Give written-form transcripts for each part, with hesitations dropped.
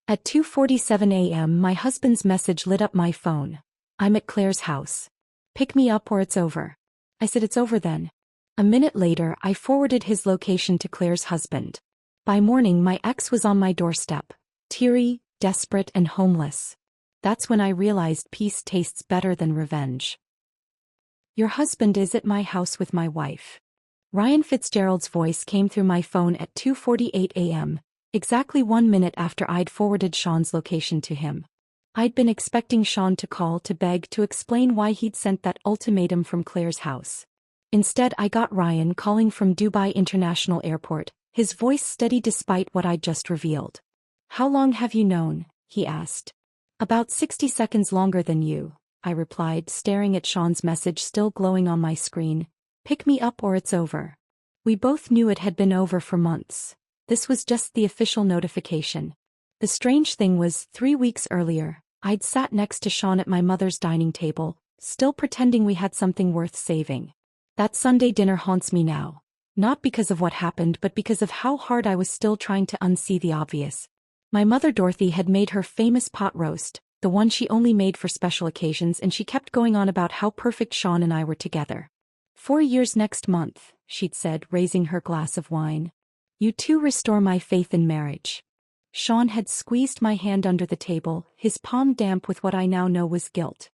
At 2:47 a.m. my husband's message lit up my phone. "I'm at Claire's house. Pick me up or it's over." I said, "It's over then." A minute later I forwarded his location to Claire's husband. By morning my ex was on my doorstep, teary, desperate and homeless. That's when I realized peace tastes better than revenge. "Your husband is at my house with my wife." Ryan Fitzgerald's voice came through my phone at 2:48 a.m., exactly 1 minute after I'd forwarded Sean's location to him. I'd been expecting Sean to call to beg to explain why he'd sent that ultimatum from Claire's house. Instead I got Ryan calling from Dubai International Airport, his voice steady despite what I'd just revealed. "How long have you known?" he asked. "About 60 seconds longer than you," I replied, staring at Sean's message still glowing on my screen. "Pick me up or it's over." We both knew it had been over for months. This was just the official notification. The strange thing was, 3 weeks earlier, I'd sat next to Sean at my mother's dining table, still pretending we had something worth saving. That Sunday dinner haunts me now. Not because of what happened but because of how hard I was still trying to unsee the obvious. My mother Dorothy had made her famous pot roast, the one she only made for special occasions, and she kept going on about how perfect Sean and I were together. 4 years next month, she'd said, raising her glass of wine. "You two restore my faith in marriage." Sean had squeezed my hand under the table, his palm damp with what I now know was guilt.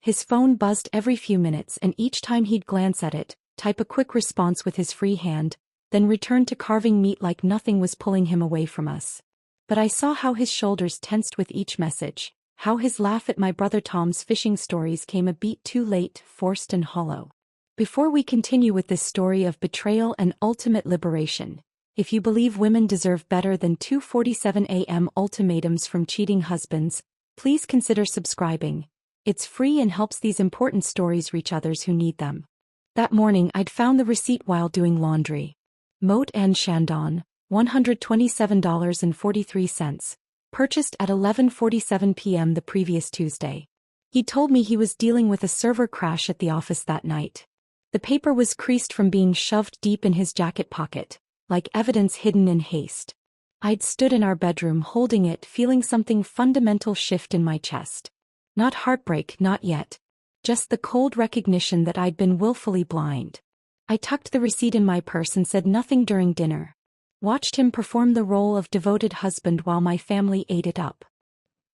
His phone buzzed every few minutes, and each time he'd glance at it, type a quick response with his free hand, then return to carving meat like nothing was pulling him away from us. But I saw how his shoulders tensed with each message, how his laugh at my brother Tom's fishing stories came a beat too late, forced and hollow. Before we continue with this story of betrayal and ultimate liberation, if you believe women deserve better than 2:47 a.m. ultimatums from cheating husbands, please consider subscribing. It's free and helps these important stories reach others who need them. That morning I'd found the receipt while doing laundry. Moat and Chandon, $127.43, purchased at 11:47 p.m. the previous Tuesday. He told me he was dealing with a server crash at the office that night. The paper was creased from being shoved deep in his jacket pocket, like evidence hidden in haste. I'd stood in our bedroom holding it, feeling something fundamental shift in my chest. Not heartbreak, not yet. Just the cold recognition that I'd been willfully blind. I tucked the receipt in my purse and said nothing during dinner. Watched him perform the role of devoted husband while my family ate it up.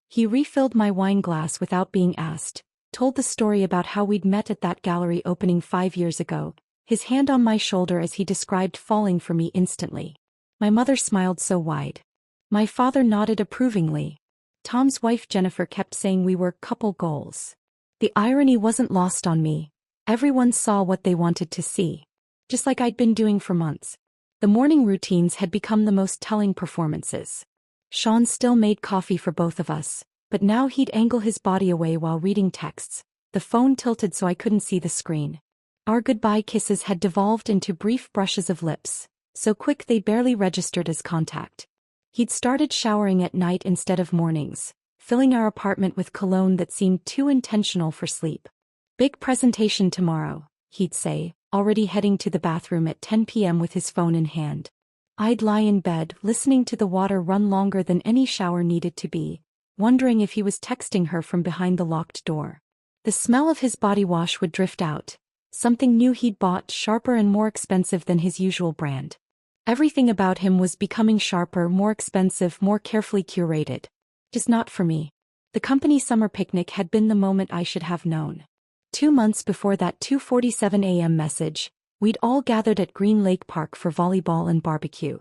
He refilled my wine glass without being asked, told the story about how we'd met at that gallery opening 5 years ago, his hand on my shoulder as he described falling for me instantly. My mother smiled so wide. My father nodded approvingly. Tom's wife Jennifer kept saying we were couple goals. The irony wasn't lost on me. Everyone saw what they wanted to see. Just like I'd been doing for months. The morning routines had become the most telling performances. Sean still made coffee for both of us, but now he'd angle his body away while reading texts, the phone tilted so I couldn't see the screen. Our goodbye kisses had devolved into brief brushes of lips, so quick they barely registered as contact. He'd started showering at night instead of mornings, filling our apartment with cologne that seemed too intentional for sleep. "Big presentation tomorrow," he'd say, already heading to the bathroom at 10 p.m. with his phone in hand. I'd lie in bed, listening to the water run longer than any shower needed to be, wondering if he was texting her from behind the locked door. The smell of his body wash would drift out. Something new he'd bought, sharper and more expensive than his usual brand. Everything about him was becoming sharper, more expensive, more carefully curated. Just not for me. The company summer picnic had been the moment I should have known. 2 months before that 2:47 a.m. message, we'd all gathered at Green Lake Park for volleyball and barbecue.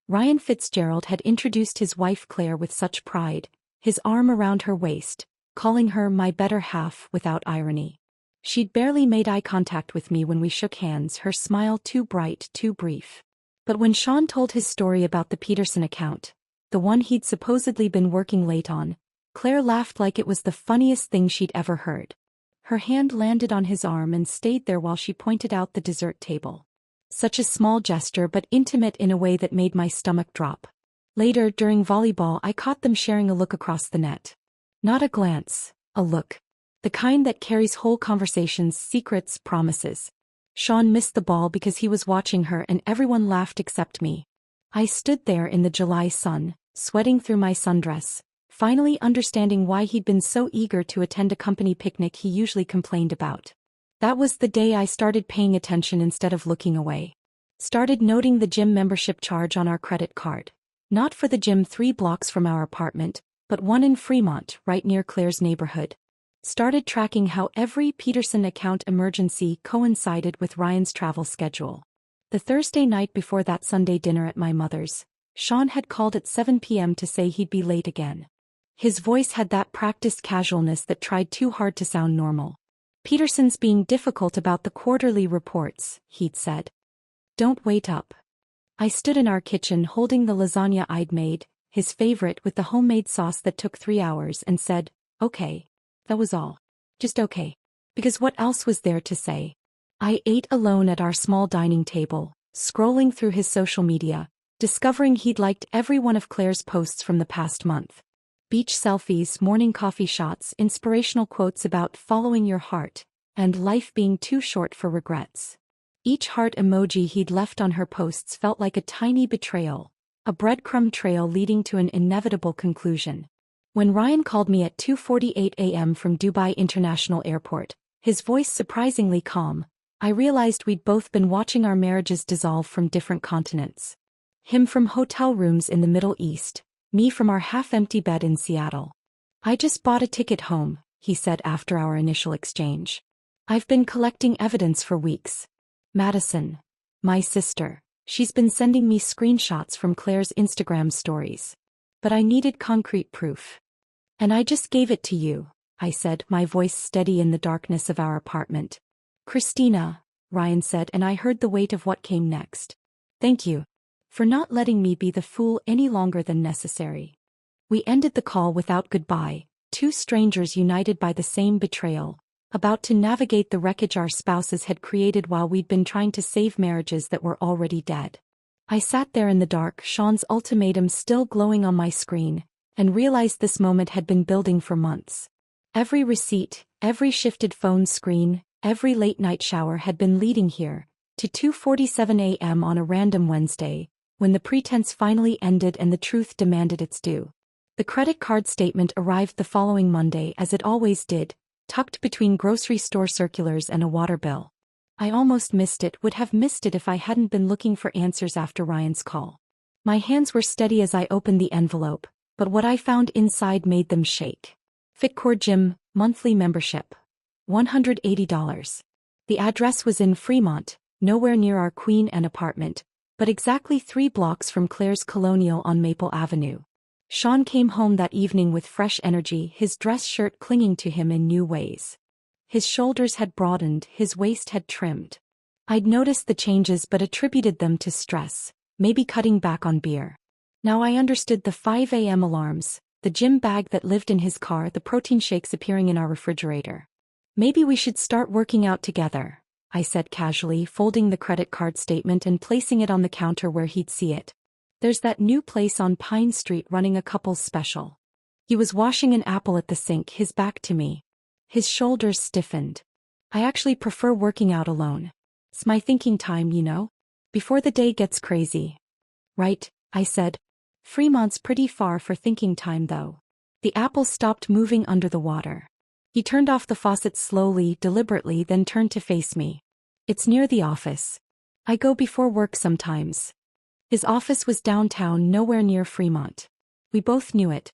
Ryan Fitzgerald had introduced his wife Claire with such pride, his arm around her waist, calling her my better half without irony. She'd barely made eye contact with me when we shook hands, her smile too bright, too brief. But when Sean told his story about the Peterson account, the one he'd supposedly been working late on, Claire laughed like it was the funniest thing she'd ever heard. Her hand landed on his arm and stayed there while she pointed out the dessert table. Such a small gesture but intimate in a way that made my stomach drop. Later, during volleyball, I caught them sharing a look across the net. Not a glance, a look. The kind that carries whole conversations, secrets, promises. Sean missed the ball because he was watching her and everyone laughed except me. I stood there in the July sun, sweating through my sundress, finally understanding why he'd been so eager to attend a company picnic he usually complained about. That was the day I started paying attention instead of looking away. Started noting the gym membership charge on our credit card. Not for the gym 3 blocks from our apartment, but one in Fremont, right near Claire's neighborhood. Started tracking how every Peterson account emergency coincided with Ryan's travel schedule. The Thursday night before that Sunday dinner at my mother's, Sean had called at 7 p.m. to say he'd be late again. His voice had that practiced casualness that tried too hard to sound normal. Peterson's being difficult about the quarterly reports, he'd said. Don't wait up. I stood in our kitchen holding the lasagna I'd made, his favorite with the homemade sauce that took 3 hours, and said, okay. That was all. Just okay. Because what else was there to say? I ate alone at our small dining table, scrolling through his social media, discovering he'd liked every one of Claire's posts from the past month. Beach selfies, morning coffee shots, inspirational quotes about following your heart, and life being too short for regrets. Each heart emoji he'd left on her posts felt like a tiny betrayal, a breadcrumb trail leading to an inevitable conclusion. When Ryan called me at 2:48 a.m. from Dubai International Airport, his voice surprisingly calm, I realized we'd both been watching our marriages dissolve from different continents. Him from hotel rooms in the Middle East, me from our half-empty bed in Seattle. I just bought a ticket home, he said after our initial exchange. I've been collecting evidence for weeks. Madison, my sister, she's been sending me screenshots from Claire's Instagram stories. But I needed concrete proof. And I just gave it to you, I said, my voice steady in the darkness of our apartment. Christina, Ryan said, and I heard the weight of what came next. Thank you. For not letting me be the fool any longer than necessary. We ended the call without goodbye, two strangers united by the same betrayal, about to navigate the wreckage our spouses had created while we'd been trying to save marriages that were already dead. I sat there in the dark, Sean's ultimatum still glowing on my screen, and realized this moment had been building for months. Every receipt, every shifted phone screen, every late-night shower had been leading here, to 2:47 a.m. on a random Wednesday, when the pretense finally ended and the truth demanded its due. The credit card statement arrived the following Monday as it always did, tucked between grocery store circulars and a water bill. I almost missed it, would have missed it if I hadn't been looking for answers after Ryan's call. My hands were steady as I opened the envelope, but what I found inside made them shake. Fitcore Gym, monthly membership. $180. The address was in Fremont, nowhere near our Queen Anne apartment, but exactly 3 blocks from Claire's Colonial on Maple Avenue. Sean came home that evening with fresh energy, his dress shirt clinging to him in new ways. His shoulders had broadened, his waist had trimmed. I'd noticed the changes but attributed them to stress, maybe cutting back on beer. Now I understood the 5 a.m. alarms, the gym bag that lived in his car, the protein shakes appearing in our refrigerator. Maybe we should start working out together, I said casually, folding the credit card statement and placing it on the counter where he'd see it. There's that new place on Pine Street running a couples special. He was washing an apple at the sink, his back to me. His shoulders stiffened. I actually prefer working out alone. It's my thinking time, you know? Before the day gets crazy. Right, I said. Fremont's pretty far for thinking time though. The apple stopped moving under the water. He turned off the faucet slowly, deliberately, then turned to face me. It's near the office. I go before work sometimes. His office was downtown, nowhere near Fremont. We both knew it.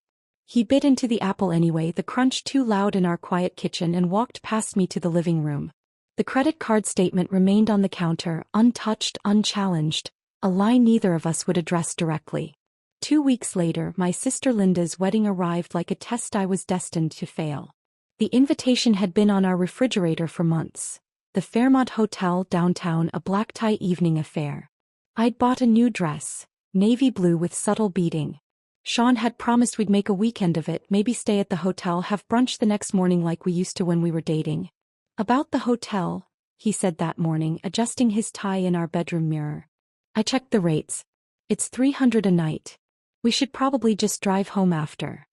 He bit into the apple anyway, the crunch too loud in our quiet kitchen, and walked past me to the living room. The credit card statement remained on the counter, untouched, unchallenged, a line neither of us would address directly. 2 weeks later, my sister Linda's wedding arrived like a test I was destined to fail. The invitation had been on our refrigerator for months. The Fairmont Hotel downtown, a black tie evening affair. I'd bought a new dress, navy blue with subtle beading. Sean had promised we'd make a weekend of it, maybe stay at the hotel, have brunch the next morning like we used to when we were dating. About the hotel, he said that morning, adjusting his tie in our bedroom mirror. I checked the rates. It's $300 a night. We should probably just drive home after.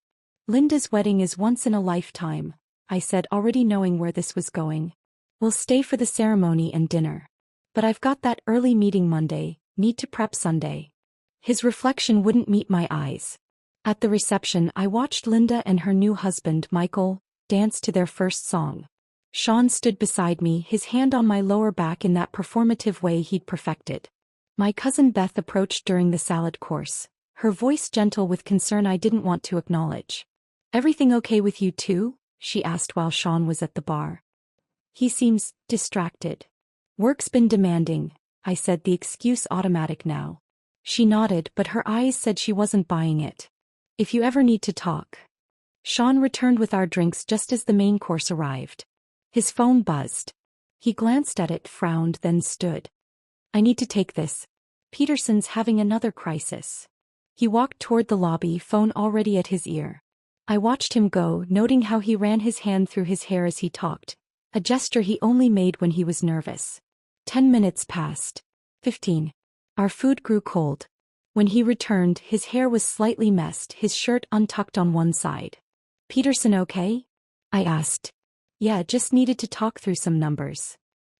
Linda's wedding is once in a lifetime, I said, already knowing where this was going. We'll stay for the ceremony and dinner. But I've got that early meeting Monday, need to prep Sunday. His reflection wouldn't meet my eyes. At the reception, I watched Linda and her new husband, Michael, dance to their first song. Sean stood beside me, his hand on my lower back in that performative way he'd perfected. My cousin Beth approached during the salad course, her voice gentle with concern I didn't want to acknowledge. "Everything okay with you too?" she asked while Sean was at the bar. "He seems distracted." "Work's been demanding," I said, the excuse automatic now. She nodded, but her eyes said she wasn't buying it. "If you ever need to talk." Sean returned with our drinks just as the main course arrived. His phone buzzed. He glanced at it, frowned, then stood. "I need to take this. Peterson's having another crisis." He walked toward the lobby, phone already at his ear. I watched him go, noting how he ran his hand through his hair as he talked, a gesture he only made when he was nervous. 10 minutes passed. 15. Our food grew cold. When he returned, his hair was slightly messed, his shirt untucked on one side. "Peterson okay?" I asked. "Yeah, just needed to talk through some numbers."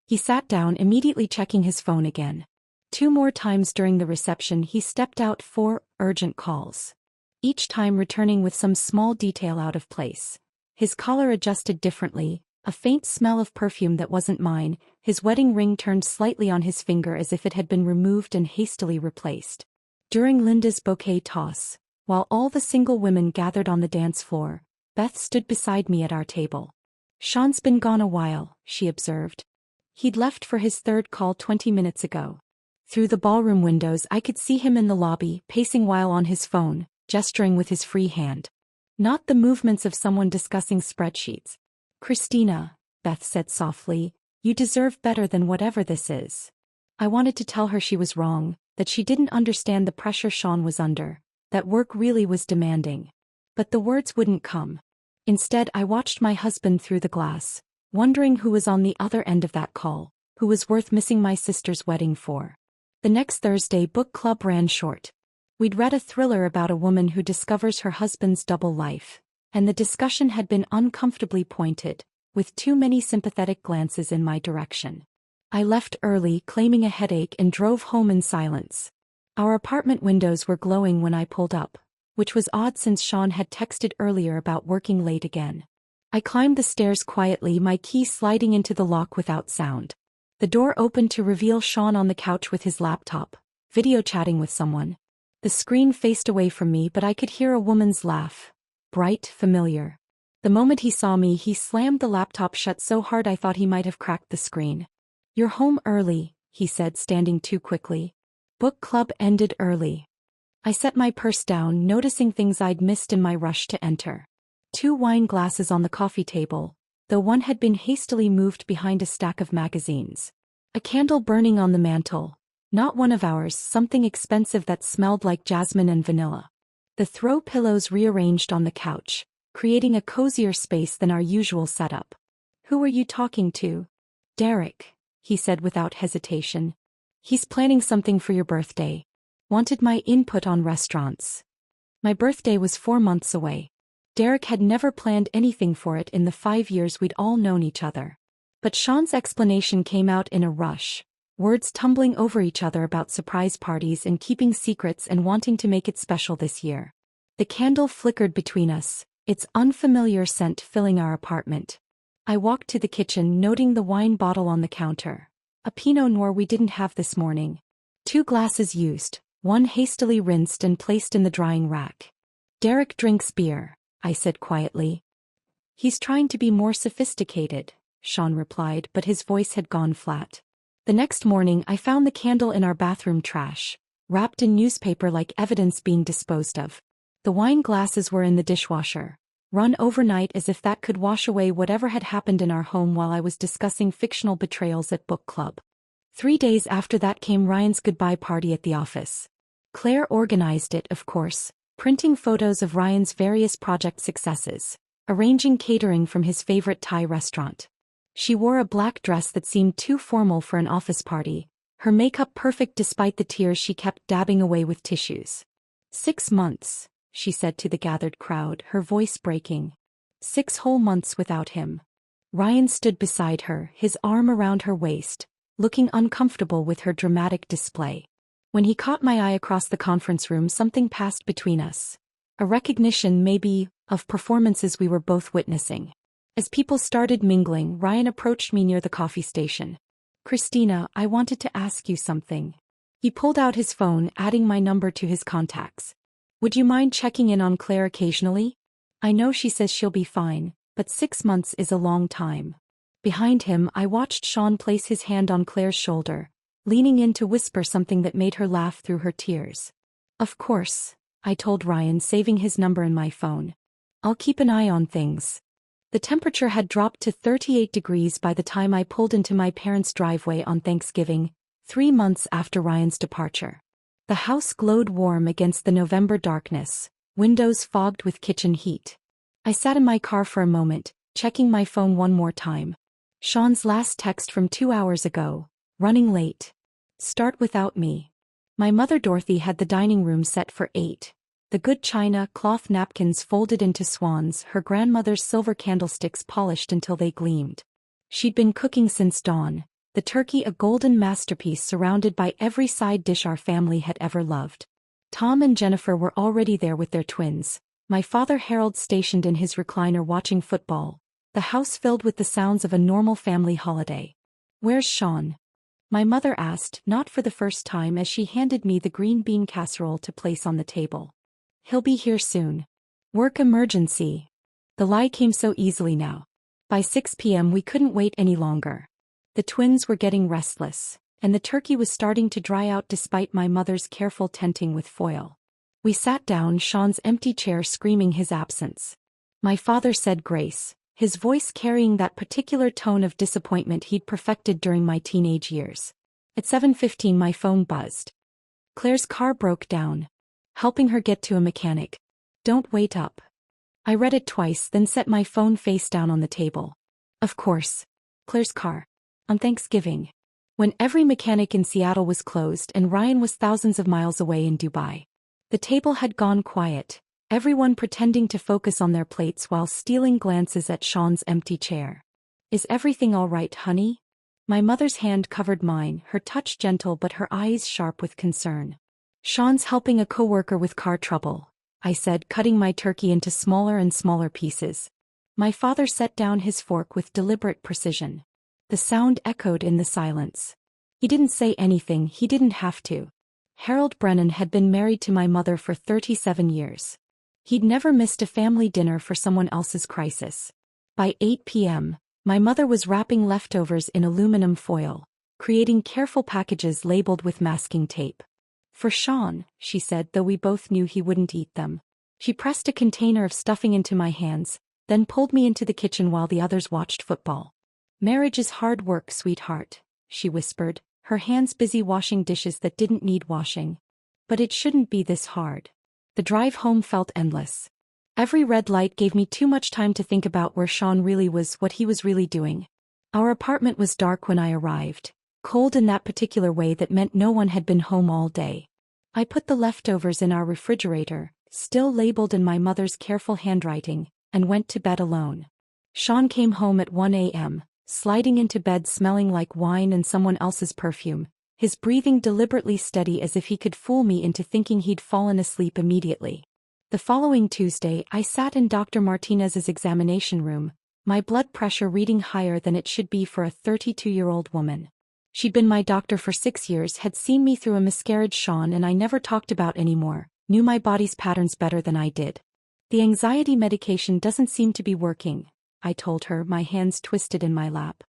He sat down, immediately checking his phone again. 2 more times during the reception he stepped out for urgent calls, each time returning with some small detail out of place. His collar adjusted differently, a faint smell of perfume that wasn't mine, his wedding ring turned slightly on his finger as if it had been removed and hastily replaced. During Linda's bouquet toss, while all the single women gathered on the dance floor, Beth stood beside me at our table. "Sean's been gone a while," she observed. "He'd left for his third call 20 minutes ago." Through the ballroom windows I could see him in the lobby, pacing while on his phone, gesturing with his free hand. Not the movements of someone discussing spreadsheets. "Christina," Beth said softly, "you deserve better than whatever this is." I wanted to tell her she was wrong, that she didn't understand the pressure Sean was under, that work really was demanding. But the words wouldn't come. Instead, I watched my husband through the glass, wondering who was on the other end of that call, who was worth missing my sister's wedding for. The next Thursday, book club ran short. We'd read a thriller about a woman who discovers her husband's double life, and the discussion had been uncomfortably pointed, with too many sympathetic glances in my direction. I left early, claiming a headache, and drove home in silence. Our apartment windows were glowing when I pulled up, which was odd since Sean had texted earlier about working late again. I climbed the stairs quietly, my key sliding into the lock without sound. The door opened to reveal Sean on the couch with his laptop, video chatting with someone. The screen faced away from me, but I could hear a woman's laugh. Bright, familiar. The moment he saw me, he slammed the laptop shut so hard I thought he might have cracked the screen. "You're home early," he said, standing too quickly. "Book club ended early." I set my purse down, noticing things I'd missed in my rush to enter. 2 wine glasses on the coffee table, though one had been hastily moved behind a stack of magazines. A candle burning on the mantel. Not one of ours, something expensive that smelled like jasmine and vanilla. The throw pillows rearranged on the couch, creating a cozier space than our usual setup. "Who are you talking to?" "Derek," he said without hesitation. "He's planning something for your birthday. Wanted my input on restaurants." My birthday was 4 months away. Derek had never planned anything for it in the 5 years we'd all known each other. But Sean's explanation came out in a rush, words tumbling over each other about surprise parties and keeping secrets and wanting to make it special this year. The candle flickered between us, its unfamiliar scent filling our apartment. I walked to the kitchen, noting the wine bottle on the counter. A Pinot Noir we didn't have this morning. 2 glasses used, one hastily rinsed and placed in the drying rack. "Derek drinks beer," I said quietly. "He's trying to be more sophisticated," Sean replied, but his voice had gone flat. The next morning I found the candle in our bathroom trash, wrapped in newspaper like evidence being disposed of. The wine glasses were in the dishwasher, run overnight as if that could wash away whatever had happened in our home while I was discussing fictional betrayals at book club. 3 days after that came Ryan's goodbye party at the office. Claire organized it, of course, printing photos of Ryan's various project successes, arranging catering from his favorite Thai restaurant. She wore a black dress that seemed too formal for an office party, her makeup perfect despite the tears she kept dabbing away with tissues. 6 months, she said to the gathered crowd, her voice breaking. 6 whole months without him. Ryan stood beside her, his arm around her waist, looking uncomfortable with her dramatic display. When he caught my eye across the conference room, something passed between us. A recognition, maybe, of performances we were both witnessing. As people started mingling, Ryan approached me near the coffee station. "Christina, I wanted to ask you something." He pulled out his phone, adding my number to his contacts. "Would you mind checking in on Claire occasionally? I know she says she'll be fine, but 6 months is a long time." Behind him, I watched Sean place his hand on Claire's shoulder, leaning in to whisper something that made her laugh through her tears. "Of course," I told Ryan, saving his number in my phone. "I'll keep an eye on things." The temperature had dropped to 38 degrees by the time I pulled into my parents' driveway on Thanksgiving, 3 months after Ryan's departure. The house glowed warm against the November darkness, windows fogged with kitchen heat. I sat in my car for a moment, checking my phone one more time. Sean's last text from 2 hours ago: "Running late. Start without me." My mother Dorothy had the dining room set for 8. The good china, cloth napkins folded into swans, her grandmother's silver candlesticks polished until they gleamed. She'd been cooking since dawn, the turkey a golden masterpiece surrounded by every side dish our family had ever loved. Tom and Jennifer were already there with their twins, my father Harold stationed in his recliner watching football, the house filled with the sounds of a normal family holiday. "Where's Sean?" my mother asked, not for the first time, as she handed me the green bean casserole to place on the table. "He'll be here soon. Work emergency." The lie came so easily now. By 6 p.m. we couldn't wait any longer. The twins were getting restless, and the turkey was starting to dry out despite my mother's careful tenting with foil. We sat down, Sean's empty chair screaming his absence. My father said grace, his voice carrying that particular tone of disappointment he'd perfected during my teenage years. At 7:15 my phone buzzed. "Claire's car broke down. Helping her get to a mechanic. Don't wait up." I read it twice, then set my phone face down on the table. Of course. Claire's car. On Thanksgiving. When every mechanic in Seattle was closed and Ryan was thousands of miles away in Dubai. The table had gone quiet, everyone pretending to focus on their plates while stealing glances at Sean's empty chair. "Is everything all right, honey?" My mother's hand covered mine, her touch gentle but her eyes sharp with concern. "Sean's helping a coworker with car trouble," I said, cutting my turkey into smaller and smaller pieces. My father set down his fork with deliberate precision. The sound echoed in the silence. He didn't say anything, he didn't have to. Harold Brennan had been married to my mother for 37 years. He'd never missed a family dinner for someone else's crisis. By 8 p.m., my mother was wrapping leftovers in aluminum foil, creating careful packages labeled with masking tape. "For Sean," she said, though we both knew he wouldn't eat them. She pressed a container of stuffing into my hands, then pulled me into the kitchen while the others watched football. "Marriage is hard work, sweetheart," she whispered, her hands busy washing dishes that didn't need washing. "But it shouldn't be this hard." The drive home felt endless. Every red light gave me too much time to think about where Sean really was, what he was really doing. Our apartment was dark when I arrived, cold in that particular way that meant no one had been home all day. I put the leftovers in our refrigerator, still labeled in my mother's careful handwriting, and went to bed alone. Sean came home at 1 a.m., sliding into bed smelling like wine and someone else's perfume, his breathing deliberately steady as if he could fool me into thinking he'd fallen asleep immediately. The following Tuesday, I sat in Dr. Martinez's examination room, my blood pressure reading higher than it should be for a 32-year-old woman. She'd been my doctor for 6 years, had seen me through a miscarriage Sean and I never talked about anymore, knew my body's patterns better than I did. "The anxiety medication doesn't seem to be working," I told her, my hands twisted in my lap.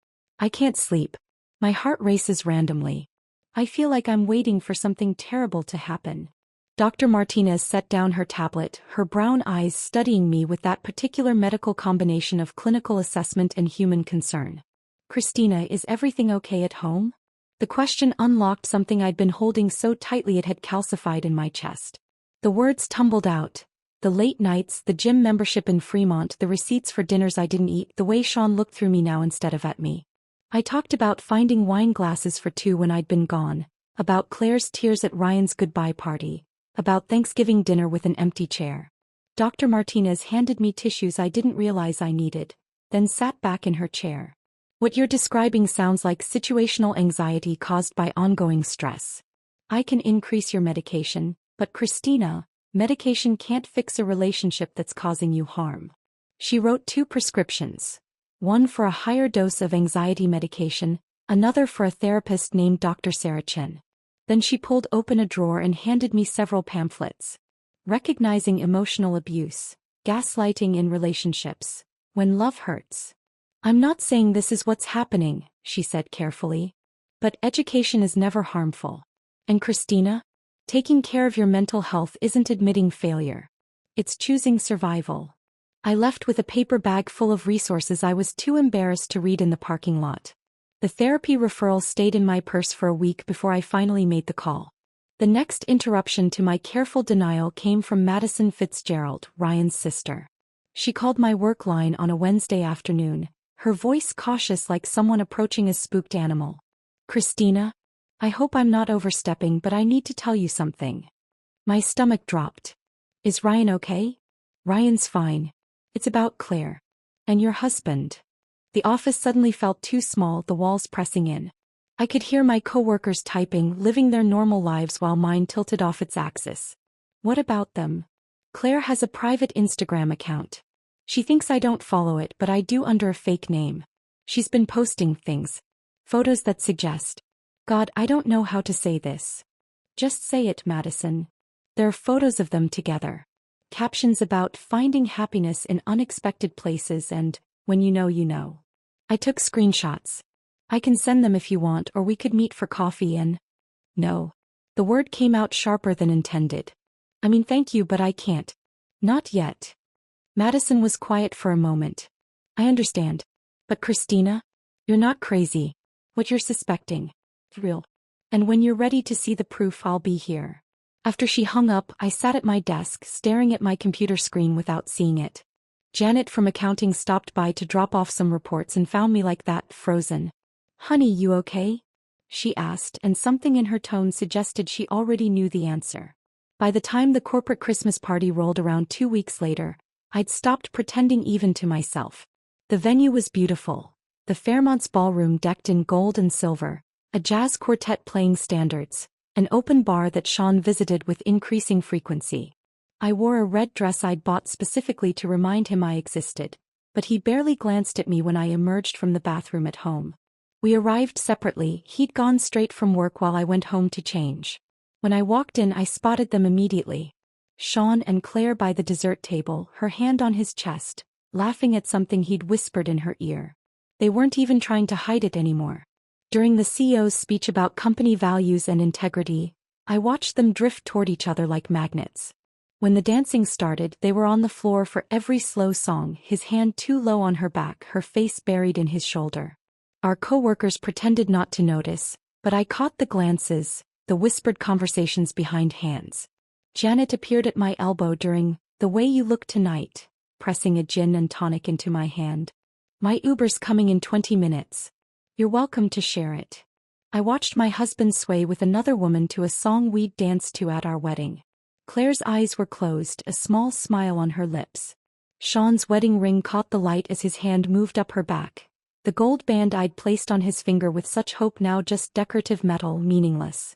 "I can't sleep. My heart races randomly. I feel like I'm waiting for something terrible to happen." Dr. Martinez set down her tablet, her brown eyes studying me with that particular medical combination of clinical assessment and human concern. "Christina, is everything okay at home?" The question unlocked something I'd been holding so tightly it had calcified in my chest. The words tumbled out. The late nights, the gym membership in Fremont, the receipts for dinners I didn't eat, the way Sean looked through me now instead of at me. I talked about finding wine glasses for 2 when I'd been gone, about Claire's tears at Ryan's goodbye party, about Thanksgiving dinner with an empty chair. Dr. Martinez handed me tissues I didn't realize I needed, then sat back in her chair. "What you're describing sounds like situational anxiety caused by ongoing stress. I can increase your medication, but Christina, Medication can't fix a relationship that's causing you harm. She wrote 2 prescriptions. One for a higher dose of anxiety medication, another for a therapist named Dr. Sarah Chen. Then she pulled open a drawer and handed me several pamphlets. Recognizing emotional abuse, gaslighting in relationships, when love hurts. I'm not saying this is what's happening, she said carefully. But education is never harmful. And Christina? Taking care of your mental health isn't admitting failure. It's choosing survival. I left with a paper bag full of resources I was too embarrassed to read in the parking lot. The therapy referral stayed in my purse for a week before I finally made the call. The next interruption to my careful denial came from Madison Fitzgerald, Ryan's sister. She called my work line on a Wednesday afternoon, her voice cautious like someone approaching a spooked animal. Christina? I hope I'm not overstepping, but I need to tell you something. My stomach dropped. Is Ryan okay? Ryan's fine. It's about Claire. And your husband. The office suddenly felt too small, the walls pressing in. I could hear my coworkers typing, living their normal lives while mine tilted off its axis. What about them? Claire has a private Instagram account. She thinks I don't follow it, but I do under a fake name. She's been posting things. Photos that suggest. God, I don't know how to say this. Just say it, Madison. There are photos of them together. Captions about finding happiness in unexpected places and, when you know you know. I took screenshots. I can send them if you want, or we could meet for coffee and... No. The word came out sharper than intended. I mean, thank you, but I can't. Not yet. Madison was quiet for a moment. I understand. But Christina? You're not crazy. What you're suspecting. Real. And when you're ready to see the proof, I'll be here. After she hung up, I sat at my desk, staring at my computer screen without seeing it. Janet from accounting stopped by to drop off some reports and found me like that, frozen. Honey, you okay? She asked, and something in her tone suggested she already knew the answer. By the time the corporate Christmas party rolled around 2 weeks later, I'd stopped pretending even to myself. The venue was beautiful. The Fairmont's ballroom decked in gold and silver, a jazz quartet playing standards, an open bar that Sean visited with increasing frequency. I wore a red dress I'd bought specifically to remind him I existed, but he barely glanced at me when I emerged from the bathroom at home. We arrived separately. He'd gone straight from work while I went home to change. When I walked in, I spotted them immediately. Sean and Claire by the dessert table, her hand on his chest, laughing at something he'd whispered in her ear. They weren't even trying to hide it anymore. During the CEO's speech about company values and integrity, I watched them drift toward each other like magnets. When the dancing started, they were on the floor for every slow song, his hand too low on her back, her face buried in his shoulder. Our coworkers pretended not to notice, but I caught the glances, the whispered conversations behind hands. Janet appeared at my elbow during "The Way You Look Tonight," pressing a gin and tonic into my hand. My Uber's coming in 20 minutes. You're welcome to share it. I watched my husband sway with another woman to a song we'd danced to at our wedding. Claire's eyes were closed, a small smile on her lips. Sean's wedding ring caught the light as his hand moved up her back. The gold band I'd placed on his finger with such hope now just decorative metal, meaningless.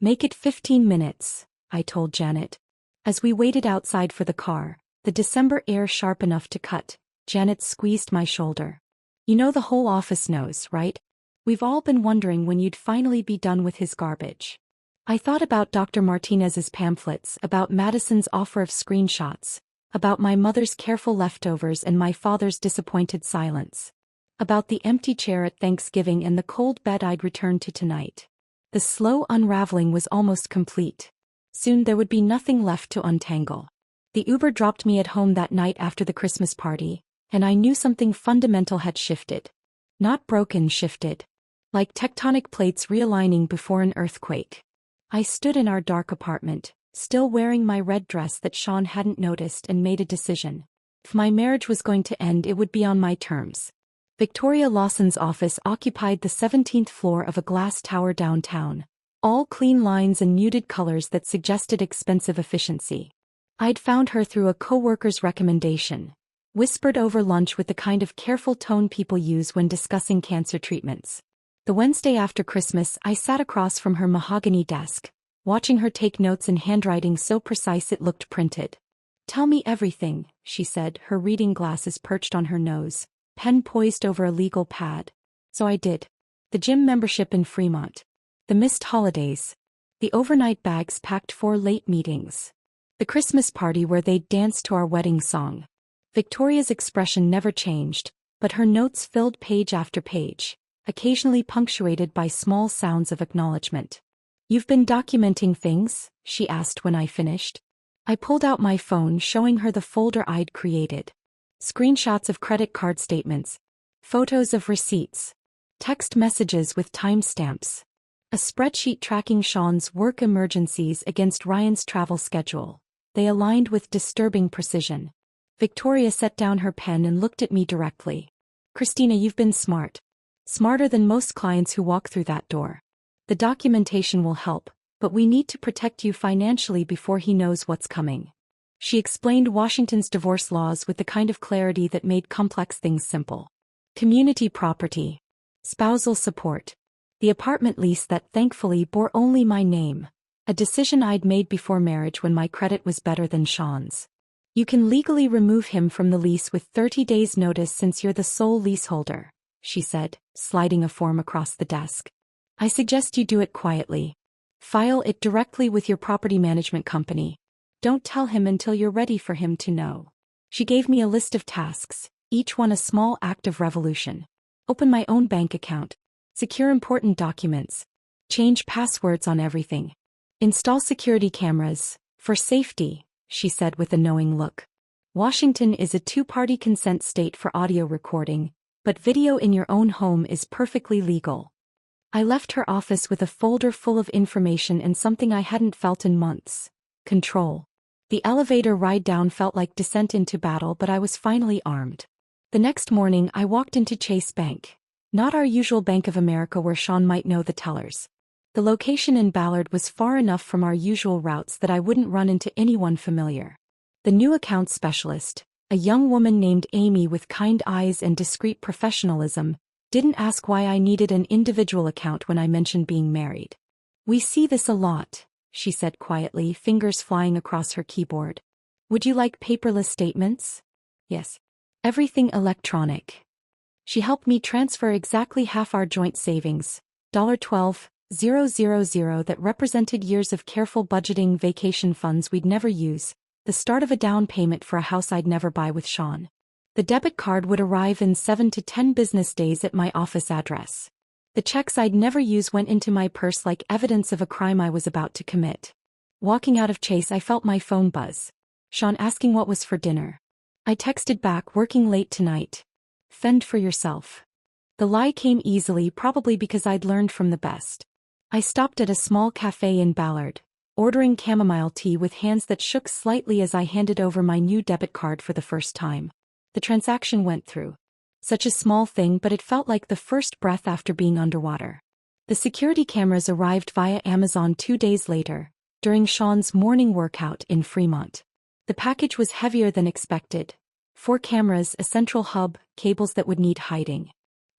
Make it 15 minutes, I told Janet. As we waited outside for the car, the December air sharp enough to cut, Janet squeezed my shoulder. You know the whole office knows, right? We've all been wondering when you'd finally be done with his garbage. I thought about Dr. Martinez's pamphlets, about Madison's offer of screenshots, about my mother's careful leftovers and my father's disappointed silence, about the empty chair at Thanksgiving and the cold bed I'd returned to tonight. The slow unraveling was almost complete. Soon there would be nothing left to untangle. The Uber dropped me at home that night after the Christmas party, and I knew something fundamental had shifted. Not broken, shifted. Like tectonic plates realigning before an earthquake. I stood in our dark apartment, still wearing my red dress that Sean hadn't noticed, and made a decision. If my marriage was going to end, it would be on my terms. Victoria Lawson's office occupied the 17th floor of a glass tower downtown, all clean lines and muted colors that suggested expensive efficiency. I'd found her through a coworker's recommendation, whispered over lunch with the kind of careful tone people use when discussing cancer treatments. The Wednesday after Christmas, I sat across from her mahogany desk, watching her take notes in handwriting so precise it looked printed. "Tell me everything," she said, her reading glasses perched on her nose, pen poised over a legal pad. So I did. The gym membership in Fremont. The missed holidays. The overnight bags packed for late meetings. The Christmas party where they'd dance to our wedding song. Victoria's expression never changed, but her notes filled page after page, occasionally punctuated by small sounds of acknowledgement. "You've been documenting things?" she asked when I finished. I pulled out my phone, showing her the folder I'd created. Screenshots of credit card statements. Photos of receipts. Text messages with timestamps. A spreadsheet tracking Sean's work emergencies against Ryan's travel schedule. They aligned with disturbing precision. Victoria set down her pen and looked at me directly. "Christina, you've been smart. Smarter than most clients who walk through that door. The documentation will help, but we need to protect you financially before he knows what's coming." She explained Washington's divorce laws with the kind of clarity that made complex things simple. Community property. Spousal support. The apartment lease that thankfully bore only my name. A decision I'd made before marriage when my credit was better than Sean's. "You can legally remove him from the lease with 30 days' notice since you're the sole leaseholder," she said, sliding a form across the desk. "I suggest you do it quietly. File it directly with your property management company. Don't tell him until you're ready for him to know." She gave me a list of tasks, each one a small act of revolution. Open my own bank account. Secure important documents. Change passwords on everything. Install security cameras, for safety, she said with a knowing look. Washington is a two-party consent state for audio recording, but video in your own home is perfectly legal. I left her office with a folder full of information and something I hadn't felt in months: control. The elevator ride down felt like descent into battle, but I was finally armed. The next morning I walked into Chase Bank. Not our usual Bank of America where Sean might know the tellers. The location in Ballard was far enough from our usual routes that I wouldn't run into anyone familiar. The new account specialist, a young woman named Amy with kind eyes and discreet professionalism, didn't ask why I needed an individual account when I mentioned being married. "We see this a lot," she said quietly, fingers flying across her keyboard. "Would you like paperless statements?" "Yes. Everything electronic." She helped me transfer exactly half our joint savings, $12,000 that represented years of careful budgeting, vacation funds we'd never use, the start of a down payment for a house I'd never buy with Sean. The debit card would arrive in 7 to 10 business days at my office address. The checks I'd never use went into my purse like evidence of a crime I was about to commit. Walking out of Chase, I felt my phone buzz. Sean asking what was for dinner. I texted back, "Working late tonight. Fend for yourself." The lie came easily, probably because I'd learned from the best. I stopped at a small cafe in Ballard, ordering chamomile tea with hands that shook slightly as I handed over my new debit card for the first time. The transaction went through. Such a small thing, but it felt like the first breath after being underwater. The security cameras arrived via Amazon 2 days later, during Sean's morning workout in Fremont. The package was heavier than expected. 4 cameras, a central hub, cables that would need hiding.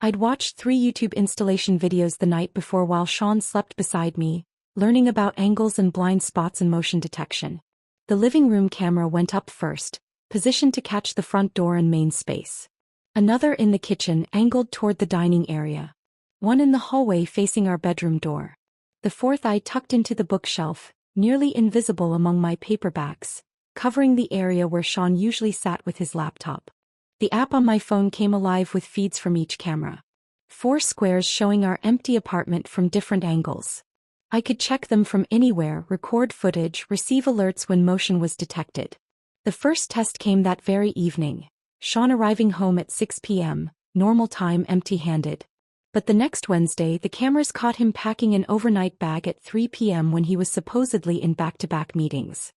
I'd watched 3 YouTube installation videos the night before while Sean slept beside me, learning about angles and blind spots and motion detection. The living room camera went up first, positioned to catch the front door and main space. Another in the kitchen, angled toward the dining area. One in the hallway facing our bedroom door. The 4th I tucked into the bookshelf, nearly invisible among my paperbacks, covering the area where Sean usually sat with his laptop. The app on my phone came alive with feeds from each camera. 4 squares showing our empty apartment from different angles. I could check them from anywhere, record footage, receive alerts when motion was detected. The first test came that very evening, Sean arriving home at 6 p.m., normal time, empty-handed. But the next Wednesday the cameras caught him packing an overnight bag at 3 p.m. when he was supposedly in back-to-back meetings.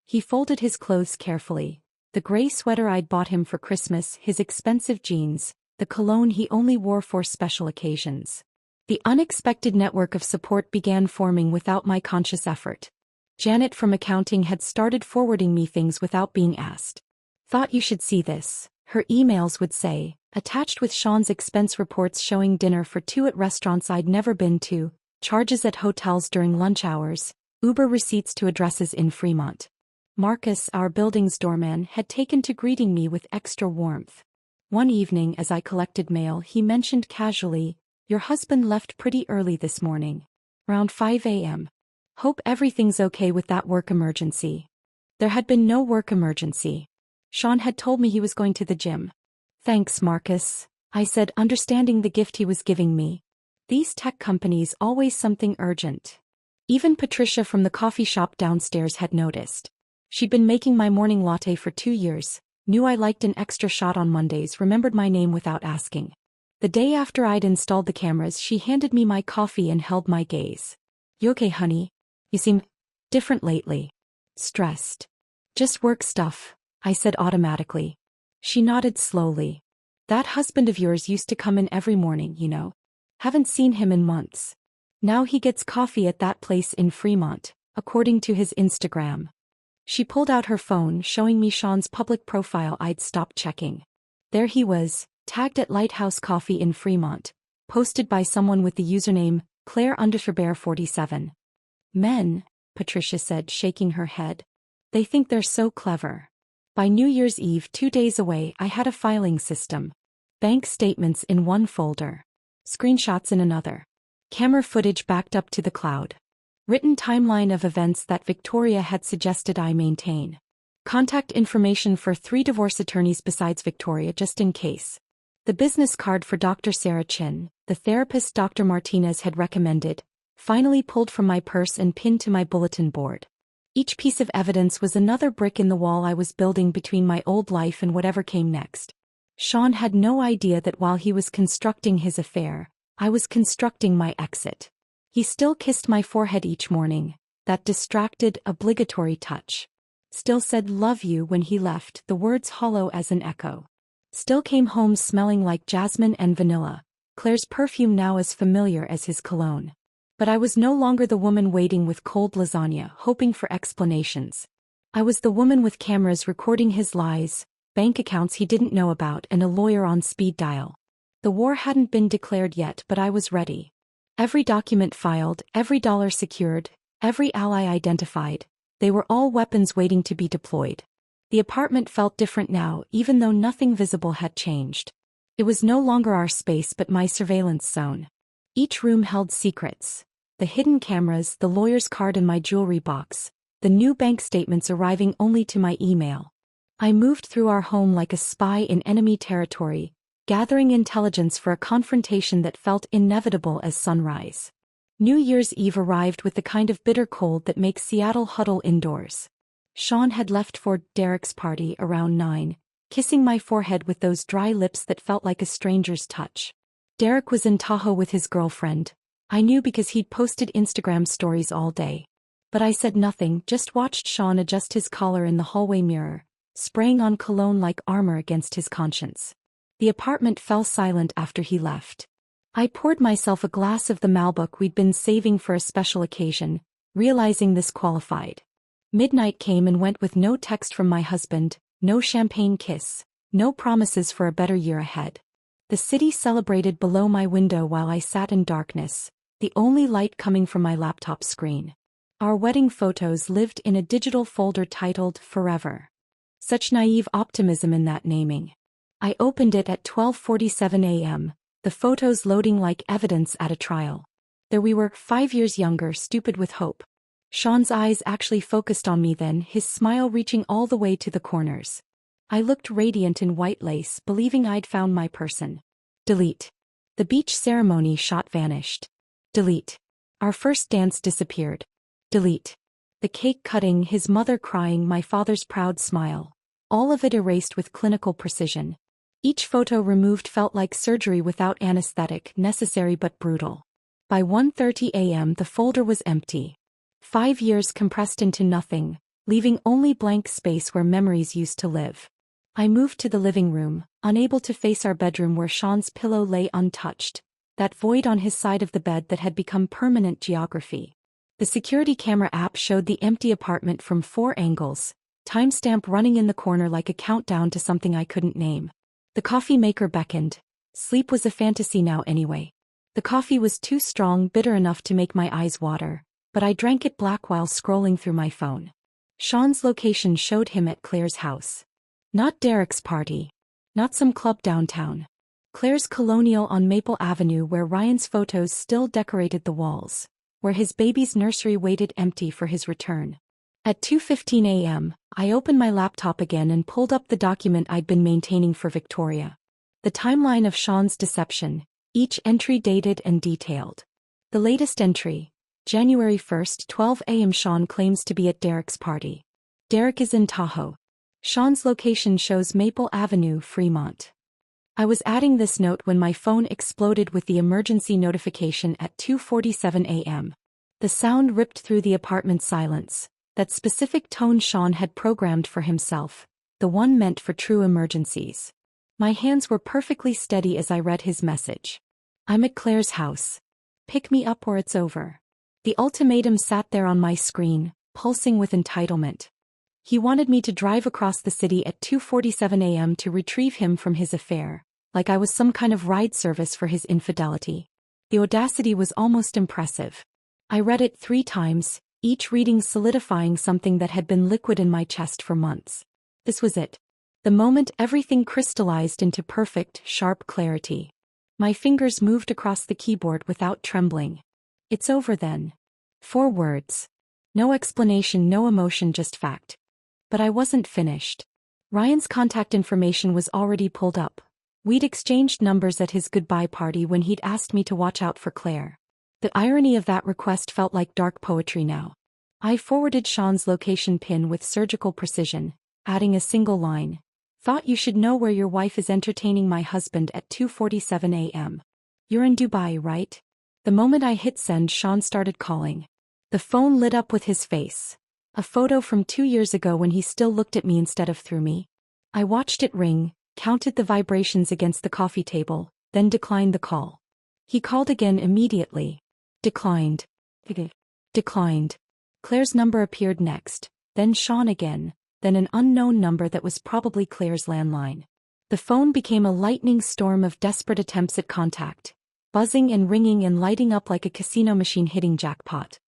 He folded his clothes carefully. The gray sweater I'd bought him for Christmas, his expensive jeans, the cologne he only wore for special occasions. The unexpected network of support began forming without my conscious effort. Janet from accounting had started forwarding me things without being asked. "Thought you should see this," her emails would say, attached with Sean's expense reports showing dinner for 2 at restaurants I'd never been to, charges at hotels during lunch hours, Uber receipts to addresses in Fremont. Marcus, our building's doorman, had taken to greeting me with extra warmth. One evening as I collected mail, he mentioned casually, "Your husband left pretty early this morning. Around 5 a.m. Hope everything's okay with that work emergency." There had been no work emergency. Sean had told me he was going to the gym. "Thanks, Marcus," I said, understanding the gift he was giving me. These tech companies always something urgent. Even Patricia from the coffee shop downstairs had noticed. She'd been making my morning latte for 2 years, knew I liked an extra shot on Mondays, remembered my name without asking. The day after I'd installed the cameras, she handed me my coffee and held my gaze. "You okay, honey? You seem different lately." "Stressed. Just work stuff," I said automatically. She nodded slowly. "That husband of yours used to come in every morning, you know. Haven't seen him in months. Now he gets coffee at that place in Fremont, according to his Instagram." She pulled out her phone, showing me Sean's public profile I'd stopped checking. There he was, tagged at Lighthouse Coffee in Fremont, posted by someone with the username Claire_47. "Men," Patricia said, shaking her head. "They think they're so clever." By New Year's Eve, 2 days away, I had a filing system. Bank statements in one folder. Screenshots in another. Camera footage backed up to the cloud. Written timeline of events that Victoria had suggested I maintain. Contact information for 3 divorce attorneys besides Victoria just in case. The business card for Dr. Sarah Chin, the therapist Dr. Martinez had recommended, finally pulled from my purse and pinned to my bulletin board. Each piece of evidence was another brick in the wall I was building between my old life and whatever came next. Sean had no idea that while he was constructing his affair, I was constructing my exit. He still kissed my forehead each morning, that distracted, obligatory touch. Still said "love you" when he left, the words hollow as an echo. Still came home smelling like jasmine and vanilla, Claire's perfume now as familiar as his cologne. But I was no longer the woman waiting with cold lasagna, hoping for explanations. I was the woman with cameras recording his lies, bank accounts he didn't know about, and a lawyer on speed dial. The war hadn't been declared yet, but I was ready. Every document filed, every dollar secured, every ally identified, they were all weapons waiting to be deployed. The apartment felt different now, even though nothing visible had changed. It was no longer our space but my surveillance zone. Each room held secrets. The hidden cameras, the lawyer's card in my jewelry box, the new bank statements arriving only to my email. I moved through our home like a spy in enemy territory, gathering intelligence for a confrontation that felt inevitable as sunrise. New Year's Eve arrived with the kind of bitter cold that makes Seattle huddle indoors. Sean had left for Derek's party around 9, kissing my forehead with those dry lips that felt like a stranger's touch. Derek was in Tahoe with his girlfriend. I knew because he'd posted Instagram stories all day. But I said nothing, just watched Sean adjust his collar in the hallway mirror, spraying on cologne like armor against his conscience. The apartment fell silent after he left. I poured myself a glass of the Malbec we'd been saving for a special occasion, realizing this qualified. Midnight came and went with no text from my husband, no champagne kiss, no promises for a better year ahead. The city celebrated below my window while I sat in darkness, the only light coming from my laptop screen. Our wedding photos lived in a digital folder titled Forever. Such naive optimism in that naming. I opened it at 12:47 a.m., the photos loading like evidence at a trial. There we were, 5 years younger, stupid with hope. Sean's eyes actually focused on me then, his smile reaching all the way to the corners. I looked radiant in white lace, believing I'd found my person. Delete. The beach ceremony shot vanished. Delete. Our first dance disappeared. Delete. The cake cutting, his mother crying, my father's proud smile. All of it erased with clinical precision. Each photo removed felt like surgery without anesthetic, necessary but brutal. By 1:30 a.m. the folder was empty. 5 years compressed into nothing, leaving only blank space where memories used to live. I moved to the living room, unable to face our bedroom where Sean's pillow lay untouched, that void on his side of the bed that had become permanent geography. The security camera app showed the empty apartment from 4 angles, timestamp running in the corner like a countdown to something I couldn't name. The coffee maker beckoned. Sleep was a fantasy now anyway. The coffee was too strong, bitter enough to make my eyes water, but I drank it black while scrolling through my phone. Sean's location showed him at Claire's house. Not Derek's party. Not some club downtown. Claire's colonial on Maple Avenue, where Ryan's photos still decorated the walls, where his baby's nursery waited empty for his return. At 2:15 a.m., I opened my laptop again and pulled up the document I'd been maintaining for Victoria. The timeline of Sean's deception, each entry dated and detailed. The latest entry, January 1st, 12 a.m. Sean claims to be at Derek's party. Derek is in Tahoe. Sean's location shows Maple Avenue, Fremont. I was adding this note when my phone exploded with the emergency notification at 2:47 a.m. The sound ripped through the apartment's silence, that specific tone Sean had programmed for himself, the one meant for true emergencies. My hands were perfectly steady as I read his message. I'm at Claire's house. Pick me up or it's over. The ultimatum sat there on my screen, pulsing with entitlement. He wanted me to drive across the city at 2:47 a.m. to retrieve him from his affair, like I was some kind of ride service for his infidelity. The audacity was almost impressive. I read it 3 times, each reading solidifying something that had been liquid in my chest for months. This was it. The moment everything crystallized into perfect, sharp clarity. My fingers moved across the keyboard without trembling. It's over then. 4 words. No explanation, no emotion, just fact. But I wasn't finished. Ryan's contact information was already pulled up. We'd exchanged numbers at his goodbye party when he'd asked me to watch out for Claire. The irony of that request felt like dark poetry now. I forwarded Sean's location pin with surgical precision, adding a single line. Thought you should know where your wife is entertaining my husband at 2:47 a.m. You're in Dubai, right? The moment I hit send, Sean started calling. The phone lit up with his face. A photo from 2 years ago when he still looked at me instead of through me. I watched it ring, counted the vibrations against the coffee table, then declined the call. He called again immediately. Declined. Declined. Claire's number appeared next, then Sean again, then an unknown number that was probably Claire's landline. The phone became a lightning storm of desperate attempts at contact, buzzing and ringing and lighting up like a casino machine hitting jackpot.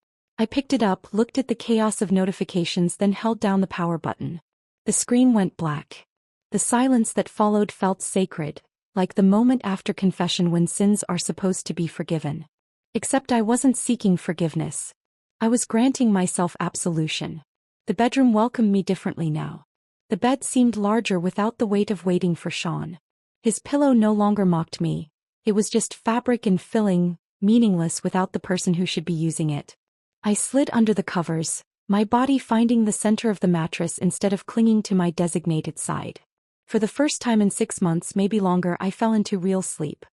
I picked it up, looked at the chaos of notifications, then held down the power button. The screen went black. The silence that followed felt sacred, like the moment after confession when sins are supposed to be forgiven. Except I wasn't seeking forgiveness. I was granting myself absolution. The bedroom welcomed me differently now. The bed seemed larger without the weight of waiting for Sean. His pillow no longer mocked me. It was just fabric and filling, meaningless without the person who should be using it. I slid under the covers, my body finding the center of the mattress instead of clinging to my designated side. For the first time in 6 months, maybe longer, I fell into real sleep.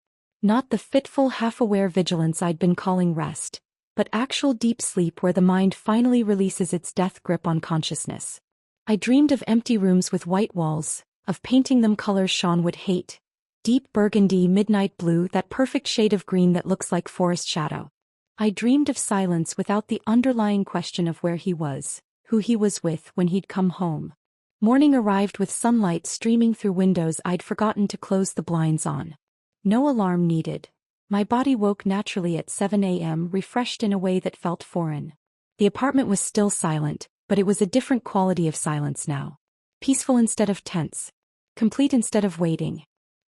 Not the fitful, half-aware vigilance I'd been calling rest, but actual deep sleep where the mind finally releases its death grip on consciousness. I dreamed of empty rooms with white walls, of painting them colors Sean would hate. Deep burgundy, midnight blue, that perfect shade of green that looks like forest shadow. I dreamed of silence without the underlying question of where he was, who he was with when he'd come home. Morning arrived with sunlight streaming through windows I'd forgotten to close the blinds on. No alarm needed. My body woke naturally at 7 a.m., refreshed in a way that felt foreign. The apartment was still silent, but it was a different quality of silence now. Peaceful instead of tense. Complete instead of waiting.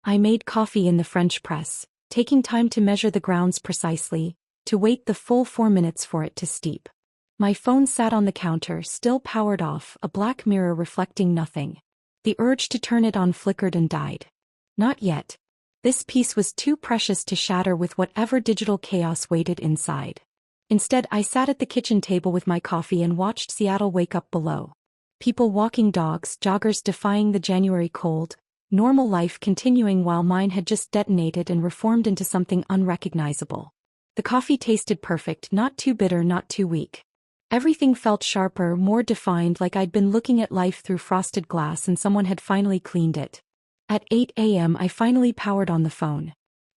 I made coffee in the French press, taking time to measure the grounds precisely, to wait the full 4 minutes for it to steep. My phone sat on the counter, still powered off, a black mirror reflecting nothing. The urge to turn it on flickered and died. Not yet. This piece was too precious to shatter with whatever digital chaos waited inside. Instead, I sat at the kitchen table with my coffee and watched Seattle wake up below. People walking dogs, joggers defying the January cold, normal life continuing while mine had just detonated and reformed into something unrecognizable. The coffee tasted perfect, not too bitter, not too weak. Everything felt sharper, more defined, like I'd been looking at life through frosted glass and someone had finally cleaned it. At 8 a.m. I finally powered on the phone.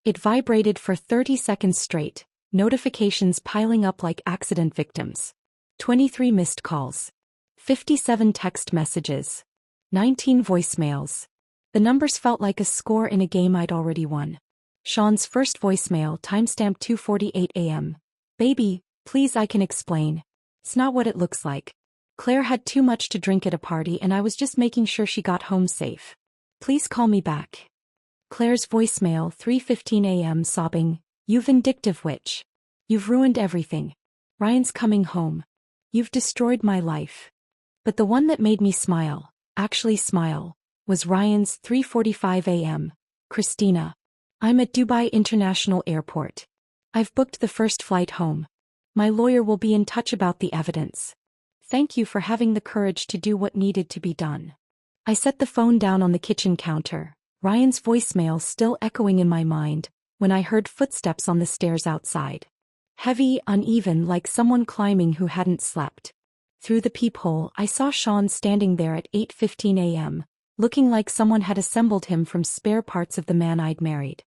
It vibrated for 30 seconds straight, notifications piling up like accident victims. 23 missed calls. 57 text messages. 19 voicemails. The numbers felt like a score in a game I'd already won. Sean's first voicemail, timestamp 2:48 a.m. Baby, Please, I can explain. It's not what it looks like. Claire had too much to drink at a party and I was just making sure she got home safe. Please call me back. Claire's voicemail, 3:15 a.m. sobbing, "You vindictive witch. You've ruined everything. Ryan's coming home. You've destroyed my life." But the one that made me smile, actually smile, was Ryan's 3:45 a.m. "Christina. I'm at Dubai International Airport. I've booked the first flight home. My lawyer will be in touch about the evidence. Thank you for having the courage to do what needed to be done." I set the phone down on the kitchen counter, Ryan's voicemail still echoing in my mind, when I heard footsteps on the stairs outside. Heavy, uneven, like someone climbing who hadn't slept. Through the peephole, I saw Sean standing there at 8:15 a.m., looking like someone had assembled him from spare parts of the man I'd married.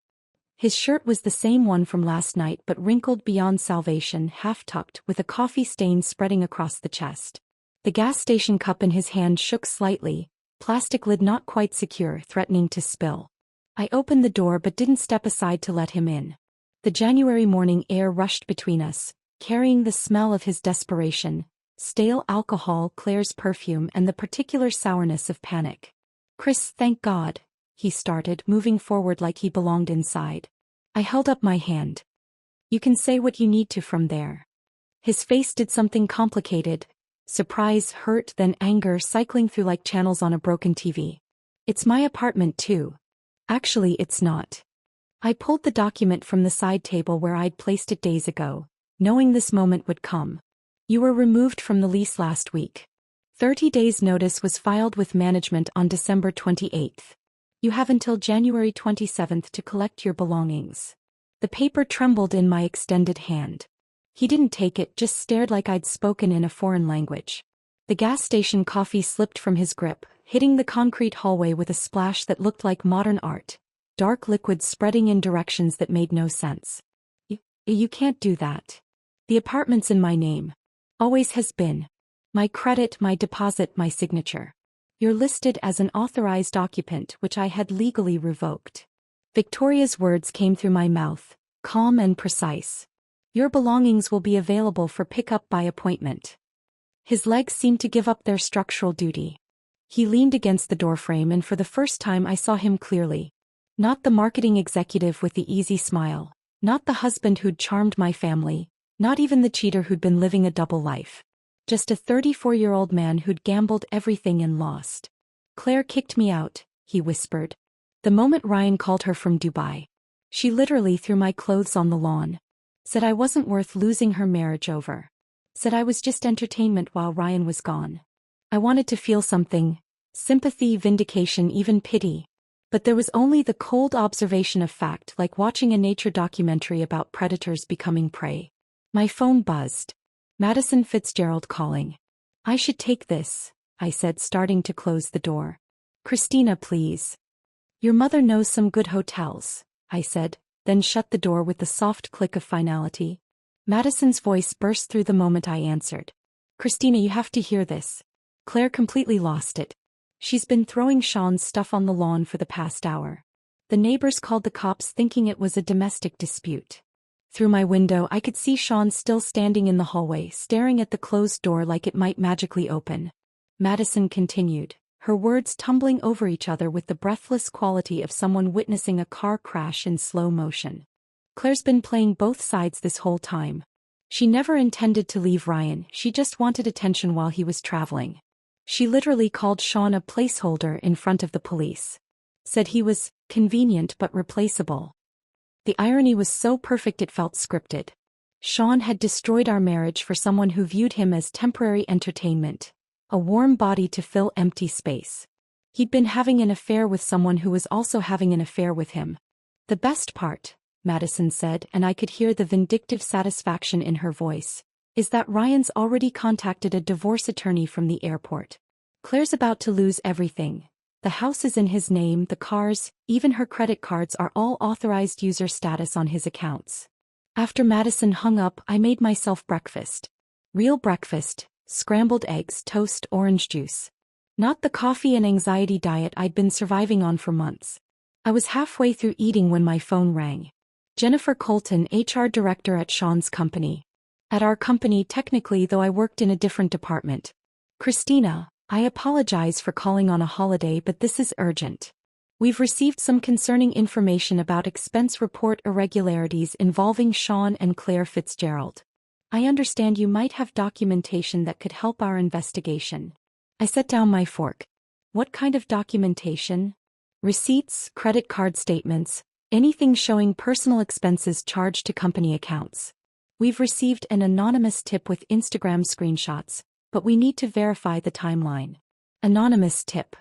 His shirt was the same one from last night but wrinkled beyond salvation, half-tucked, with a coffee stain spreading across the chest. The gas station cup in his hand shook slightly, plastic lid not quite secure, threatening to spill. I opened the door but didn't step aside to let him in. The January morning air rushed between us, carrying the smell of his desperation, stale alcohol, Claire's perfume, and the particular sourness of panic. "Chris, thank God," he started, moving forward like he belonged inside. I held up my hand. "You can say what you need to from there." His face did something complicated. Surprise, hurt, then anger cycling through like channels on a broken TV. "It's my apartment too." "Actually, it's not." I pulled the document from the side table where I'd placed it days ago, knowing this moment would come. "You were removed from the lease last week. 30 days notice was filed with management on December 28th. You have until January 27th to collect your belongings." The paper trembled in my extended hand. He didn't take it, just stared like I'd spoken in a foreign language. The gas station coffee slipped from his grip, hitting the concrete hallway with a splash that looked like modern art, dark liquid spreading in directions that made no sense. You can't do that. The apartment's in my name. Always has been. My credit, my deposit, my signature. You're listed as an authorized occupant, which I had legally revoked." Victoria's words came through my mouth, calm and precise. "Your belongings will be available for pickup by appointment." His legs seemed to give up their structural duty. He leaned against the doorframe and for the first time I saw him clearly. Not the marketing executive with the easy smile, not the husband who'd charmed my family, not even the cheater who'd been living a double life. Just a 34-year-old man who'd gambled everything and lost. "Claire kicked me out," he whispered. "The moment Ryan called her from Dubai. She literally threw my clothes on the lawn. Said I wasn't worth losing her marriage over. Said I was just entertainment while Ryan was gone." I wanted to feel something. Sympathy, vindication, even pity. But there was only the cold observation of fact, like watching a nature documentary about predators becoming prey. My phone buzzed. Madison Fitzgerald calling. "I should take this," I said, starting to close the door. "Christina, please." "Your mother knows some good hotels," I said, then shut the door with the soft click of finality. Madison's voice burst through the moment I answered. "Christina, you have to hear this." Claire completely lost it. "She's been throwing Sean's stuff on the lawn for the past hour. The neighbors called the cops thinking it was a domestic dispute." Through my window I could see Sean still standing in the hallway, staring at the closed door like it might magically open. Madison continued, her words tumbling over each other with the breathless quality of someone witnessing a car crash in slow motion. "Claire's been playing both sides this whole time. She never intended to leave Ryan, she just wanted attention while he was traveling. She literally called Sean a placeholder in front of the police. Said he was convenient but replaceable. The irony was so perfect it felt scripted. Sean had destroyed our marriage for someone who viewed him as temporary entertainment, a warm body to fill empty space. He'd been having an affair with someone who was also having an affair with him. The best part," Madison said, and I could hear the vindictive satisfaction in her voice, "is that Ryan's already contacted a divorce attorney from the airport. Claire's about to lose everything. The house is in his name, the cars, even her credit cards are all authorized user status on his accounts." After Madison hung up, I made myself breakfast. Real breakfast, scrambled eggs, toast, orange juice. Not the coffee and anxiety diet I'd been surviving on for months. I was halfway through eating when my phone rang. "Jennifer Colton, HR director at Sean's company." At our company technically, though I worked in a different department. Christina, I apologize for calling on a holiday, but this is urgent. We've received some concerning information about expense report irregularities involving Sean and Claire Fitzgerald. I understand you might have documentation that could help our investigation. I set down my fork. What kind of documentation? Receipts, credit card statements, anything showing personal expenses charged to company accounts. We've received an anonymous tip with Instagram screenshots, but we need to verify the timeline. Anonymous tip.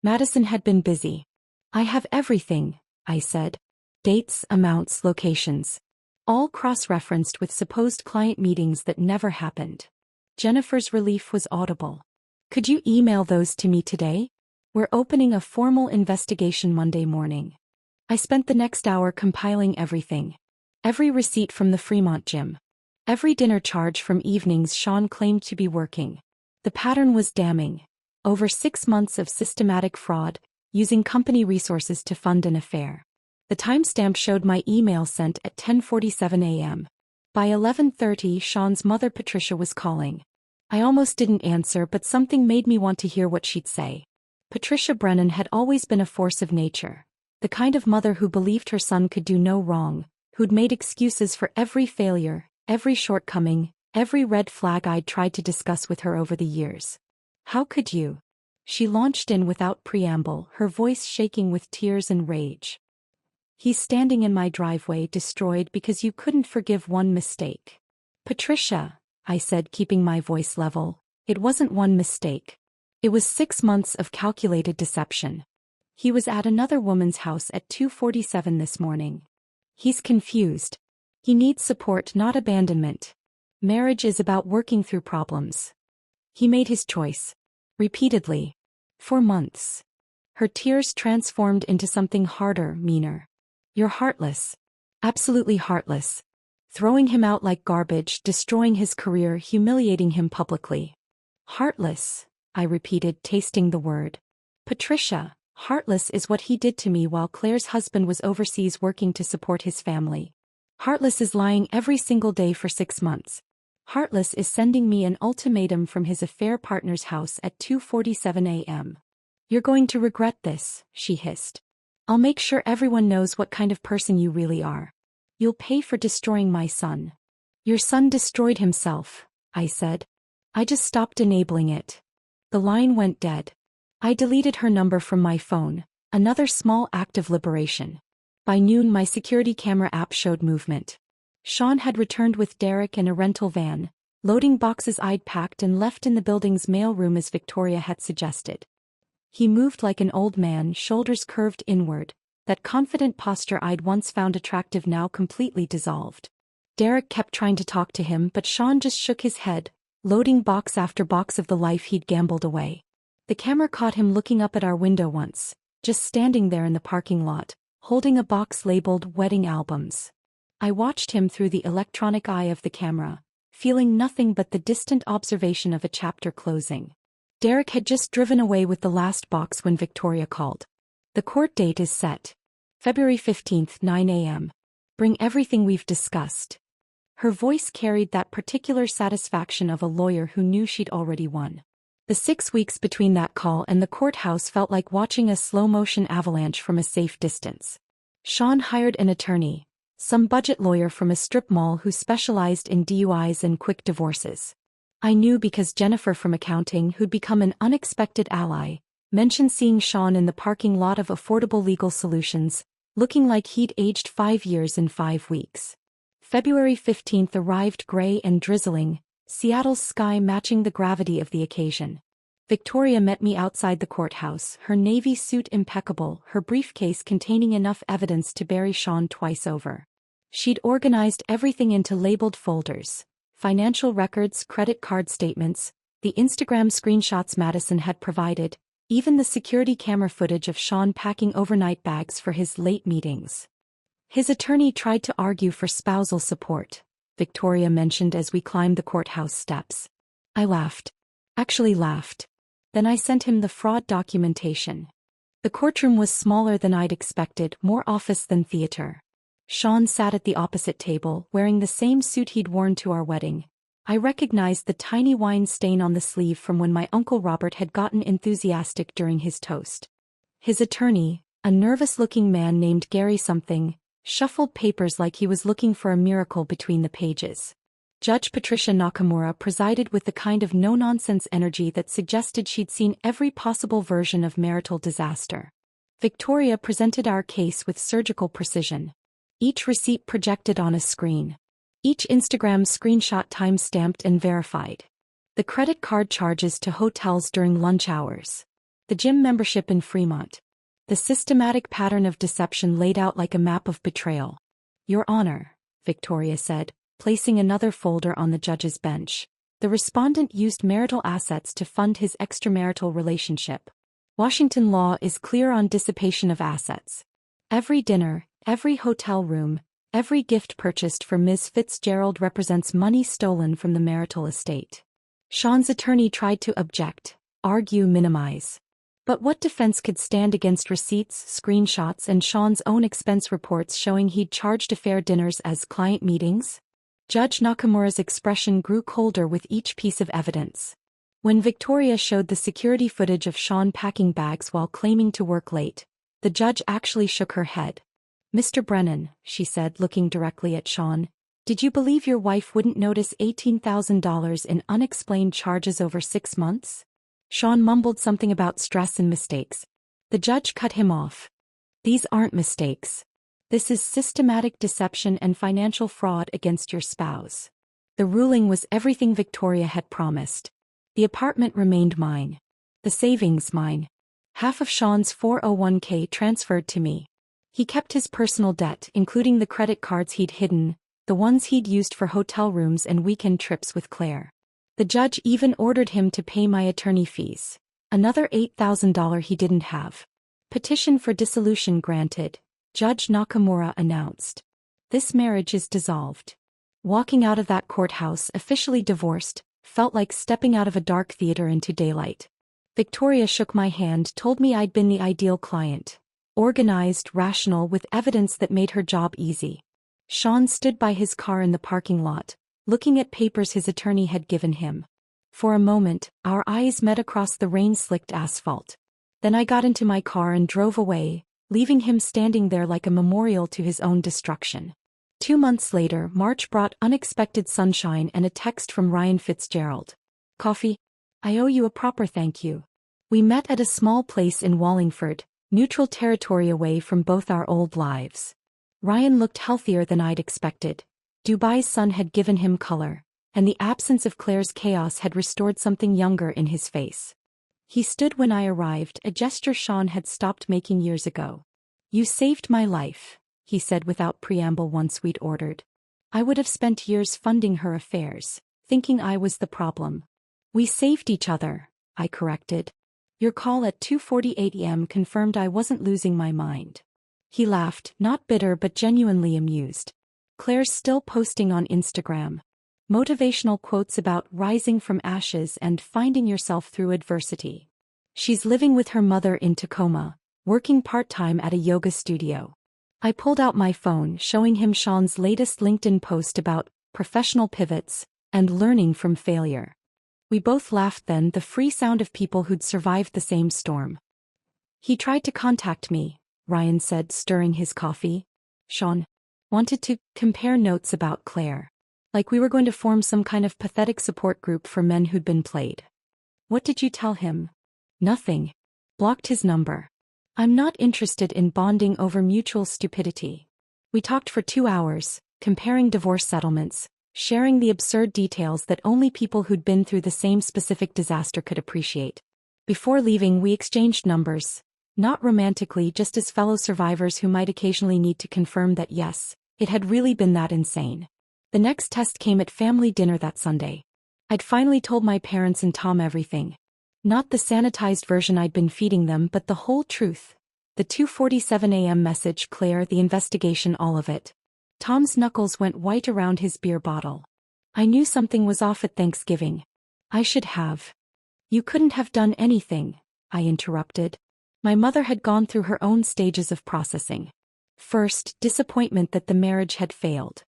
Madison had been busy. I have everything, I said. Dates, amounts, locations. All cross-referenced with supposed client meetings that never happened. Jennifer's relief was audible. Could you email those to me today? We're opening a formal investigation Monday morning. I spent the next hour compiling everything. Every receipt from the Fremont gym. Every dinner charge from evenings Sean claimed to be working. The pattern was damning. Over 6 months of systematic fraud, using company resources to fund an affair. The timestamp showed my email sent at 10:47 a.m. By 11:30, Sean's mother Patricia was calling. I almost didn't answer, but something made me want to hear what she'd say. Patricia Brennan had always been a force of nature. The kind of mother who believed her son could do no wrong, who'd made excuses for every failure, every shortcoming, every red flag I'd tried to discuss with her over the years. How could you? She launched in without preamble, her voice shaking with tears and rage. He's standing in my driveway destroyed because you couldn't forgive one mistake. Patricia, I said, keeping my voice level, it wasn't one mistake. It was 6 months of calculated deception. He was at another woman's house at 2:47 this morning. He's confused. He needs support, not abandonment. Marriage is about working through problems. He made his choice. Repeatedly. For months. Her tears transformed into something harder, meaner. You're heartless. Absolutely heartless. Throwing him out like garbage, destroying his career, humiliating him publicly. Heartless, I repeated, tasting the word. Patricia, heartless is what he did to me while Claire's husband was overseas working to support his family. Heartless is lying every single day for 6 months. Heartless is sending me an ultimatum from his affair partner's house at 2:47 a.m. You're going to regret this, she hissed. I'll make sure everyone knows what kind of person you really are. You'll pay for destroying my son. Your son destroyed himself, I said. I just stopped enabling it. The line went dead. I deleted her number from my phone, another small act of liberation. By noon my security camera app showed movement. Sean had returned with Derek and a rental van, loading boxes I'd packed and left in the building's mailroom as Victoria had suggested. He moved like an old man, shoulders curved inward, that confident posture I'd once found attractive now completely dissolved. Derek kept trying to talk to him, but Sean just shook his head, loading box after box of the life he'd gambled away. The camera caught him looking up at our window once, just standing there in the parking lot, holding a box labeled wedding albums. I watched him through the electronic eye of the camera, feeling nothing but the distant observation of a chapter closing. Derek had just driven away with the last box when Victoria called. The court date is set. February 15th, 9 a.m. Bring everything we've discussed. Her voice carried that particular satisfaction of a lawyer who knew she'd already won. The 6 weeks between that call and the courthouse felt like watching a slow-motion avalanche from a safe distance. Sean hired an attorney, some budget lawyer from a strip mall who specialized in DUIs and quick divorces. I knew because Jennifer from accounting, who'd become an unexpected ally, mentioned seeing Sean in the parking lot of Affordable Legal Solutions, looking like he'd aged 5 years in 5 weeks. February 15th arrived gray and drizzling, Seattle's sky matching the gravity of the occasion. Victoria met me outside the courthouse, her navy suit impeccable, her briefcase containing enough evidence to bury Sean twice over. She'd organized everything into labeled folders. Financial records, credit card statements, the Instagram screenshots Madison had provided, even the security camera footage of Sean packing overnight bags for his late meetings. His attorney tried to argue for spousal support, Victoria mentioned as we climbed the courthouse steps. I laughed. Actually laughed. Then I sent him the fraud documentation. The courtroom was smaller than I'd expected, more office than theater. Sean sat at the opposite table, wearing the same suit he'd worn to our wedding, I recognized the tiny wine stain on the sleeve from when my Uncle Robert had gotten enthusiastic during his toast. His attorney, a nervous-looking man named Gary something, shuffled papers like he was looking for a miracle between the pages. Judge Patricia Nakamura presided with the kind of no-nonsense energy that suggested she'd seen every possible version of marital disaster. Victoria presented our case with surgical precision. Each receipt projected on a screen. Each Instagram screenshot time-stamped and verified. The credit card charges to hotels during lunch hours. The gym membership in Fremont. The systematic pattern of deception laid out like a map of betrayal. Your Honor, Victoria said, placing another folder on the judge's bench. The respondent used marital assets to fund his extramarital relationship. Washington law is clear on dissipation of assets. Every dinner, every hotel room, every gift purchased for Ms. Fitzgerald represents money stolen from the marital estate. Sean's attorney tried to object, argue, minimize. But what defense could stand against receipts, screenshots, and Sean's own expense reports showing he'd charged affair dinners as client meetings? Judge Nakamura's expression grew colder with each piece of evidence. When Victoria showed the security footage of Sean packing bags while claiming to work late, the judge actually shook her head. Mr. Brennan, she said, looking directly at Sean, did you believe your wife wouldn't notice $18,000 in unexplained charges over 6 months? Sean mumbled something about stress and mistakes. The judge cut him off. These aren't mistakes. This is systematic deception and financial fraud against your spouse. The ruling was everything Victoria had promised. The apartment remained mine. The savings mine. Half of Sean's 401k transferred to me. He kept his personal debt, including the credit cards he'd hidden, the ones he'd used for hotel rooms and weekend trips with Claire. The judge even ordered him to pay my attorney fees. Another $8,000 he didn't have. Petition for dissolution granted, Judge Nakamura announced. This marriage is dissolved. Walking out of that courthouse officially divorced, felt like stepping out of a dark theater into daylight. Victoria shook my hand, told me I'd been the ideal client. Organized, rational, with evidence that made her job easy. Sean stood by his car in the parking lot, looking at papers his attorney had given him. For a moment, our eyes met across the rain-slicked asphalt. Then I got into my car and drove away, leaving him standing there like a memorial to his own destruction. 2 months later, March brought unexpected sunshine and a text from Ryan Fitzgerald. Coffee? I owe you a proper thank you. We met at a small place in Wallingford, neutral territory away from both our old lives. Ryan looked healthier than I'd expected. Dubai's sun had given him color, and the absence of Claire's chaos had restored something younger in his face. He stood when I arrived, a gesture Sean had stopped making years ago. You saved my life, he said without preamble once we'd ordered. I would have spent years funding her affairs, thinking I was the problem. We saved each other, I corrected. Your call at 2:48 a.m. confirmed I wasn't losing my mind. He laughed, not bitter but genuinely amused. Claire's still posting on Instagram. Motivational quotes about rising from ashes and finding yourself through adversity. She's living with her mother in Tacoma, working part-time at a yoga studio. I pulled out my phone, showing him Sean's latest LinkedIn post about professional pivots and learning from failure. We both laughed then, the free sound of people who'd survived the same storm. He tried to contact me, Ryan said, stirring his coffee. Sean wanted to compare notes about Claire. Like we were going to form some kind of pathetic support group for men who'd been played. What did you tell him? Nothing. Blocked his number. I'm not interested in bonding over mutual stupidity. We talked for 2 hours, comparing divorce settlements, sharing the absurd details that only people who'd been through the same specific disaster could appreciate. Before leaving, we exchanged numbers. Not romantically, just as fellow survivors who might occasionally need to confirm that yes, it had really been that insane. The next test came at family dinner that Sunday. I'd finally told my parents and Tom everything. Not the sanitized version I'd been feeding them, but the whole truth. The 2:47 a.m. message, Claire, the investigation, all of it. Tom's knuckles went white around his beer bottle. I knew something was off at Thanksgiving. I should have. You couldn't have done anything, I interrupted. My mother had gone through her own stages of processing. First, disappointment that the marriage had failed.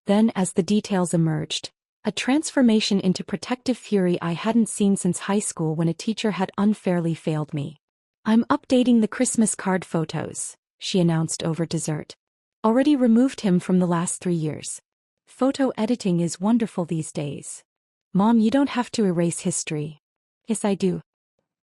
Then, as the details emerged, A transformation into protective fury I hadn't seen since high school when a teacher had unfairly failed me. "I'm updating the Christmas card photos," she announced over dessert. "Already removed him from the last 3 years. Photo editing is wonderful these days. Mom, you don't have to erase history." "Yes, I do."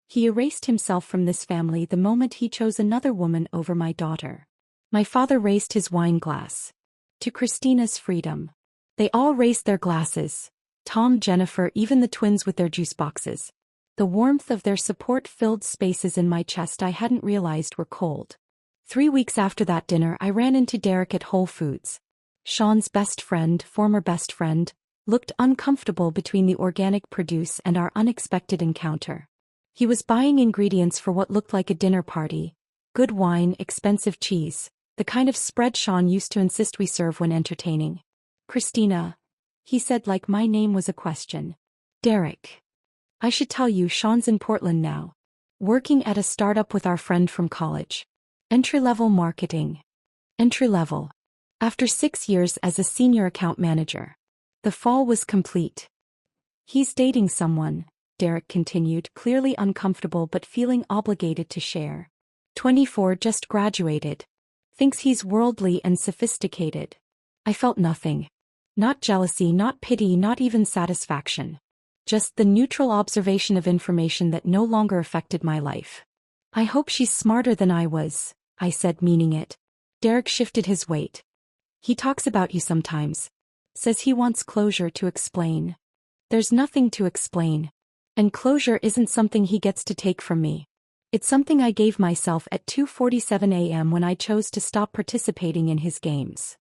He erased himself from this family the moment he chose another woman over my daughter. My father raised his wine glass. "To Christina's freedom." They all raised their glasses. Tom, Jennifer, even the twins with their juice boxes. The warmth of their support filled spaces in my chest I hadn't realized were cold. 3 weeks after that dinner, I ran into Derek at Whole Foods. Sean's best friend, former best friend, looked uncomfortable between the organic produce and our unexpected encounter. He was buying ingredients for what looked like a dinner party. Good wine, expensive cheese, the kind of spread Sean used to insist we serve when entertaining. "Christina," he said like my name was a question. "Derek. I should tell you, Sean's in Portland now. Working at a startup with our friend from college. Entry-level marketing." Entry-level. After 6 years as a senior account manager. The fall was complete. "He's dating someone," Derek continued, clearly uncomfortable but feeling obligated to share. 24, just graduated. Thinks he's worldly and sophisticated. I felt nothing. Not jealousy, not pity, not even satisfaction. Just the neutral observation of information that no longer affected my life. "I hope she's smarter than I was," I said, meaning it. Derek shifted his weight. "He talks about you sometimes. Says he wants closure to explain." "There's nothing to explain. And closure isn't something he gets to take from me. It's something I gave myself at 2:47 a.m. when I chose to stop participating in his games."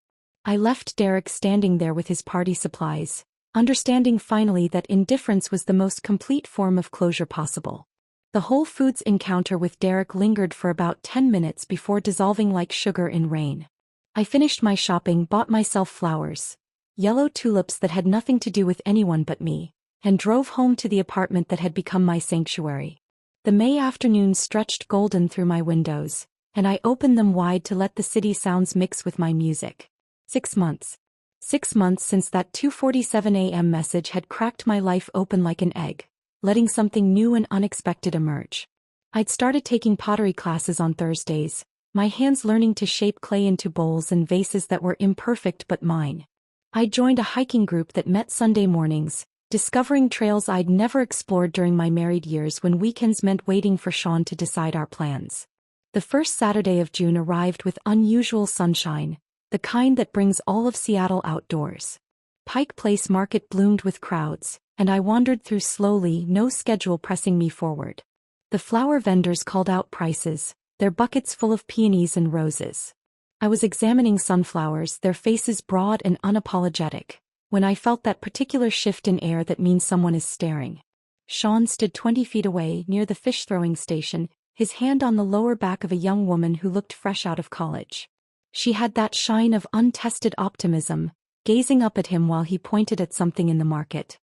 I left Derek standing there with his party supplies, understanding finally that indifference was the most complete form of closure possible. The Whole Foods encounter with Derek lingered for about 10 minutes before dissolving like sugar in rain. I finished my shopping, bought myself flowers, yellow tulips that had nothing to do with anyone but me, and drove home to the apartment that had become my sanctuary. The May afternoon stretched golden through my windows, and I opened them wide to let the city sounds mix with my music. 6 months. 6 months since that 2:47 a.m. message had cracked my life open like an egg, letting something new and unexpected emerge. I'd started taking pottery classes on Thursdays, my hands learning to shape clay into bowls and vases that were imperfect but mine. I joined a hiking group that met Sunday mornings, discovering trails I'd never explored during my married years when weekends meant waiting for Sean to decide our plans. The first Saturday of June arrived with unusual sunshine, the kind that brings all of Seattle outdoors. Pike Place Market bloomed with crowds, and I wandered through slowly, no schedule pressing me forward. The flower vendors called out prices, their buckets full of peonies and roses. I was examining sunflowers, their faces broad and unapologetic, when I felt that particular shift in air that means someone is staring. Sean stood 20 feet away, near the fish-throwing station, his hand on the lower back of a young woman who looked fresh out of college. She had that shine of untested optimism, gazing up at him while he pointed at something in the market.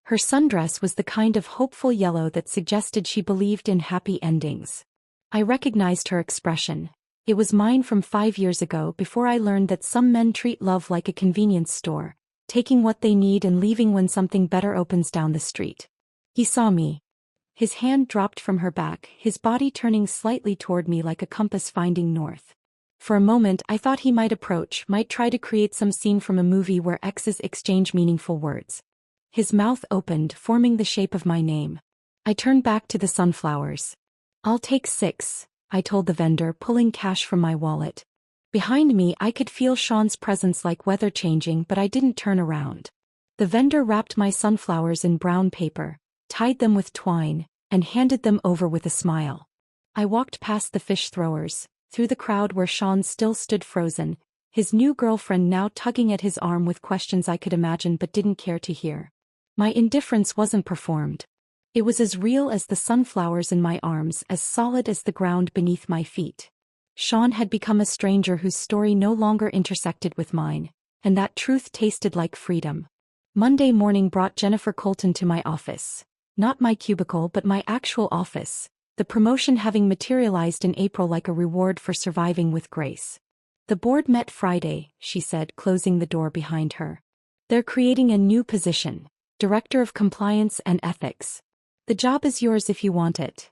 Her sundress was the kind of hopeful yellow that suggested she believed in happy endings. I recognized her expression. It was mine from 5 years ago, before I learned that some men treat love like a convenience store, taking what they need and leaving when something better opens down the street. He saw me. His hand dropped from her back, his body turning slightly toward me like a compass finding north. For a moment I thought he might approach, might try to create some scene from a movie where exes exchange meaningful words. His mouth opened, forming the shape of my name. I turned back to the sunflowers. "I'll take 6, I told the vendor, pulling cash from my wallet. Behind me I could feel Sean's presence like weather changing, but I didn't turn around. The vendor wrapped my sunflowers in brown paper, tied them with twine, and handed them over with a smile. I walked past the fish throwers, through the crowd where Sean still stood frozen, his new girlfriend now tugging at his arm with questions I could imagine but didn't care to hear. My indifference wasn't performed. It was as real as the sunflowers in my arms, as solid as the ground beneath my feet. Sean had become a stranger whose story no longer intersected with mine, and that truth tasted like freedom. Monday morning brought Jennifer Colton to my office. Not my cubicle but my actual office, the promotion having materialized in April like a reward for surviving with grace. "The board met Friday," she said, closing the door behind her. They're creating a new position, Director of Compliance and Ethics. The job is yours if you want it.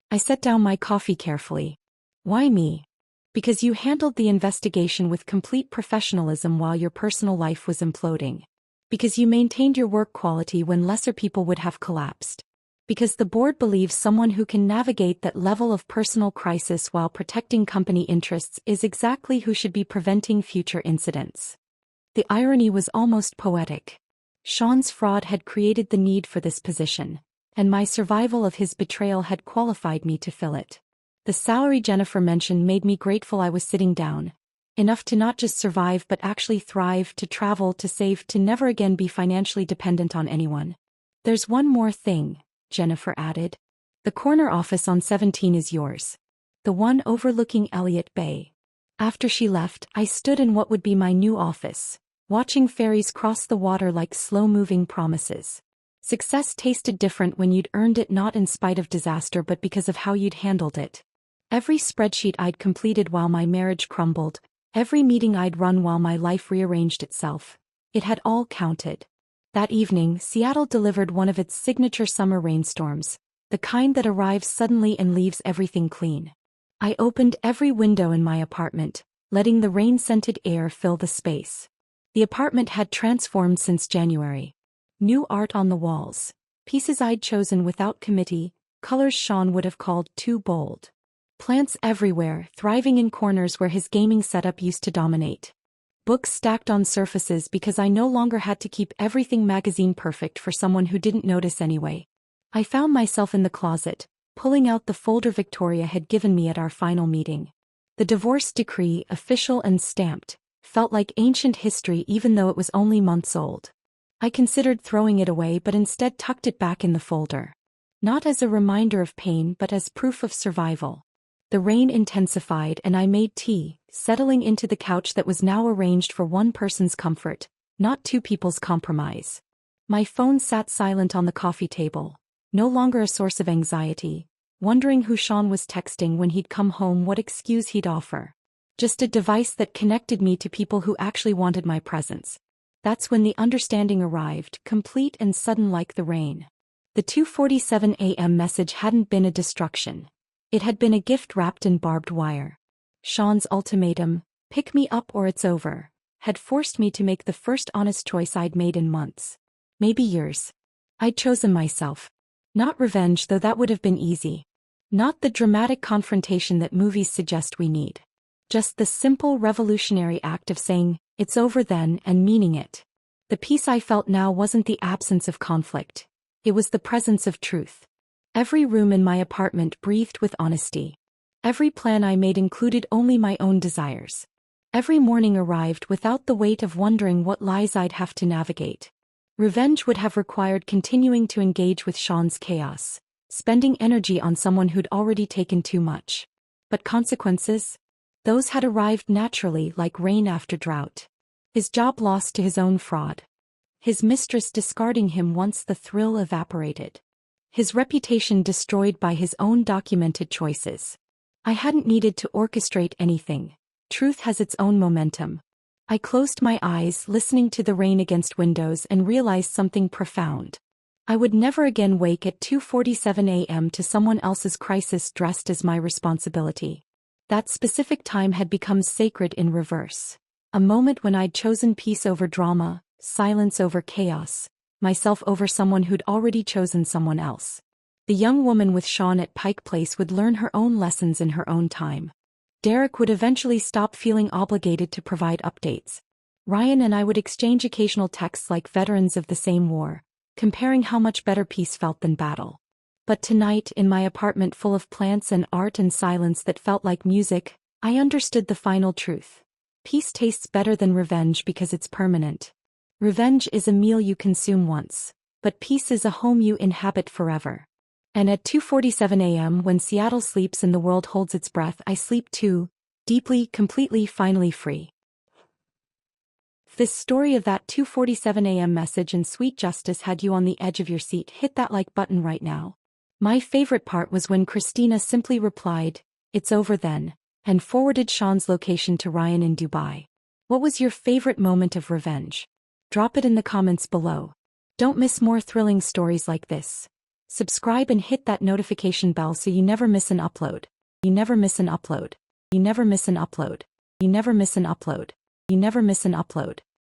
I set down my coffee carefully. Why me? Because you handled the investigation with complete professionalism while your personal life was imploding. Because you maintained your work quality when lesser people would have collapsed. Because the board believes someone who can navigate that level of personal crisis while protecting company interests is exactly who should be preventing future incidents. The irony was almost poetic. Sean's fraud had created the need for this position, and my survival of his betrayal had qualified me to fill it. The salary Jennifer mentioned made me grateful I was sitting down. Enough to not just survive but actually thrive, to travel, to save, to never again be financially dependent on anyone. There's one more thing, Jennifer added. The corner office on 17 is yours. The one overlooking Elliott Bay. After she left, I stood in what would be my new office, watching ferries cross the water like slow-moving promises. Success tasted different when you'd earned it, not in spite of disaster but because of how you'd handled it. Every spreadsheet I'd completed while my marriage crumbled, every meeting I'd run while my life rearranged itself, it had all counted. That evening, Seattle delivered one of its signature summer rainstorms, the kind that arrives suddenly and leaves everything clean. I opened every window in my apartment, letting the rain-scented air fill the space. The apartment had transformed since January. New art on the walls, pieces I'd chosen without committee, colors Sean would have called too bold. Plants everywhere, thriving in corners where his gaming setup used to dominate. Books stacked on surfaces because I no longer had to keep everything magazine perfect for someone who didn't notice anyway. I found myself in the closet, pulling out the folder Victoria had given me at our final meeting. The divorce decree, official and stamped, felt like ancient history even though it was only months old. I considered throwing it away but instead tucked it back in the folder. Not as a reminder of pain but as proof of survival. The rain intensified and I made tea, settling into the couch that was now arranged for one person's comfort, not two people's compromise. My phone sat silent on the coffee table, no longer a source of anxiety, wondering who Sean was texting when he'd come home, what excuse he'd offer. Just a device that connected me to people who actually wanted my presence. That's when the understanding arrived, complete and sudden like the rain. The 2:47 a.m. message hadn't been a destruction. It had been a gift wrapped in barbed wire. Sean's ultimatum, pick me up or it's over, had forced me to make the first honest choice I'd made in months. Maybe years. I'd chosen myself. Not revenge, though that would have been easy. Not the dramatic confrontation that movies suggest we need. Just the simple revolutionary act of saying, it's over then, and meaning it. The peace I felt now wasn't the absence of conflict. It was the presence of truth. Every room in my apartment breathed with honesty. Every plan I made included only my own desires. Every morning arrived without the weight of wondering what lies I'd have to navigate. Revenge would have required continuing to engage with Sean's chaos, spending energy on someone who'd already taken too much. But consequences? Those had arrived naturally, like rain after drought. His job lost to his own fraud. His mistress discarding him once the thrill evaporated. His reputation destroyed by his own documented choices. I hadn't needed to orchestrate anything. Truth has its own momentum. I closed my eyes, listening to the rain against windows, and realized something profound. I would never again wake at 2:47 a.m. to someone else's crisis dressed as my responsibility. That specific time had become sacred in reverse. A moment when I'd chosen peace over drama, silence over chaos, myself over someone who'd already chosen someone else. The young woman with Sean at Pike Place would learn her own lessons in her own time. Derek would eventually stop feeling obligated to provide updates. Ryan and I would exchange occasional texts like veterans of the same war, comparing how much better peace felt than battle. But tonight, in my apartment full of plants and art and silence that felt like music, I understood the final truth. Peace tastes better than revenge because it's permanent. Revenge is a meal you consume once, but peace is a home you inhabit forever. And at 2:47 a.m., when Seattle sleeps and the world holds its breath, I sleep too, deeply, completely, finally free. This story of that 2:47 a.m. message and sweet justice had you on the edge of your seat. Hit that like button right now. My favorite part was when Christina simply replied, "It's over then," and forwarded Sean's location to Ryan in Dubai. What was your favorite moment of revenge? Drop it in the comments below. Don't miss more thrilling stories like this. Subscribe and hit that notification bell so you never miss an upload. You never miss an upload. You never miss an upload. You never miss an upload. You never miss an upload.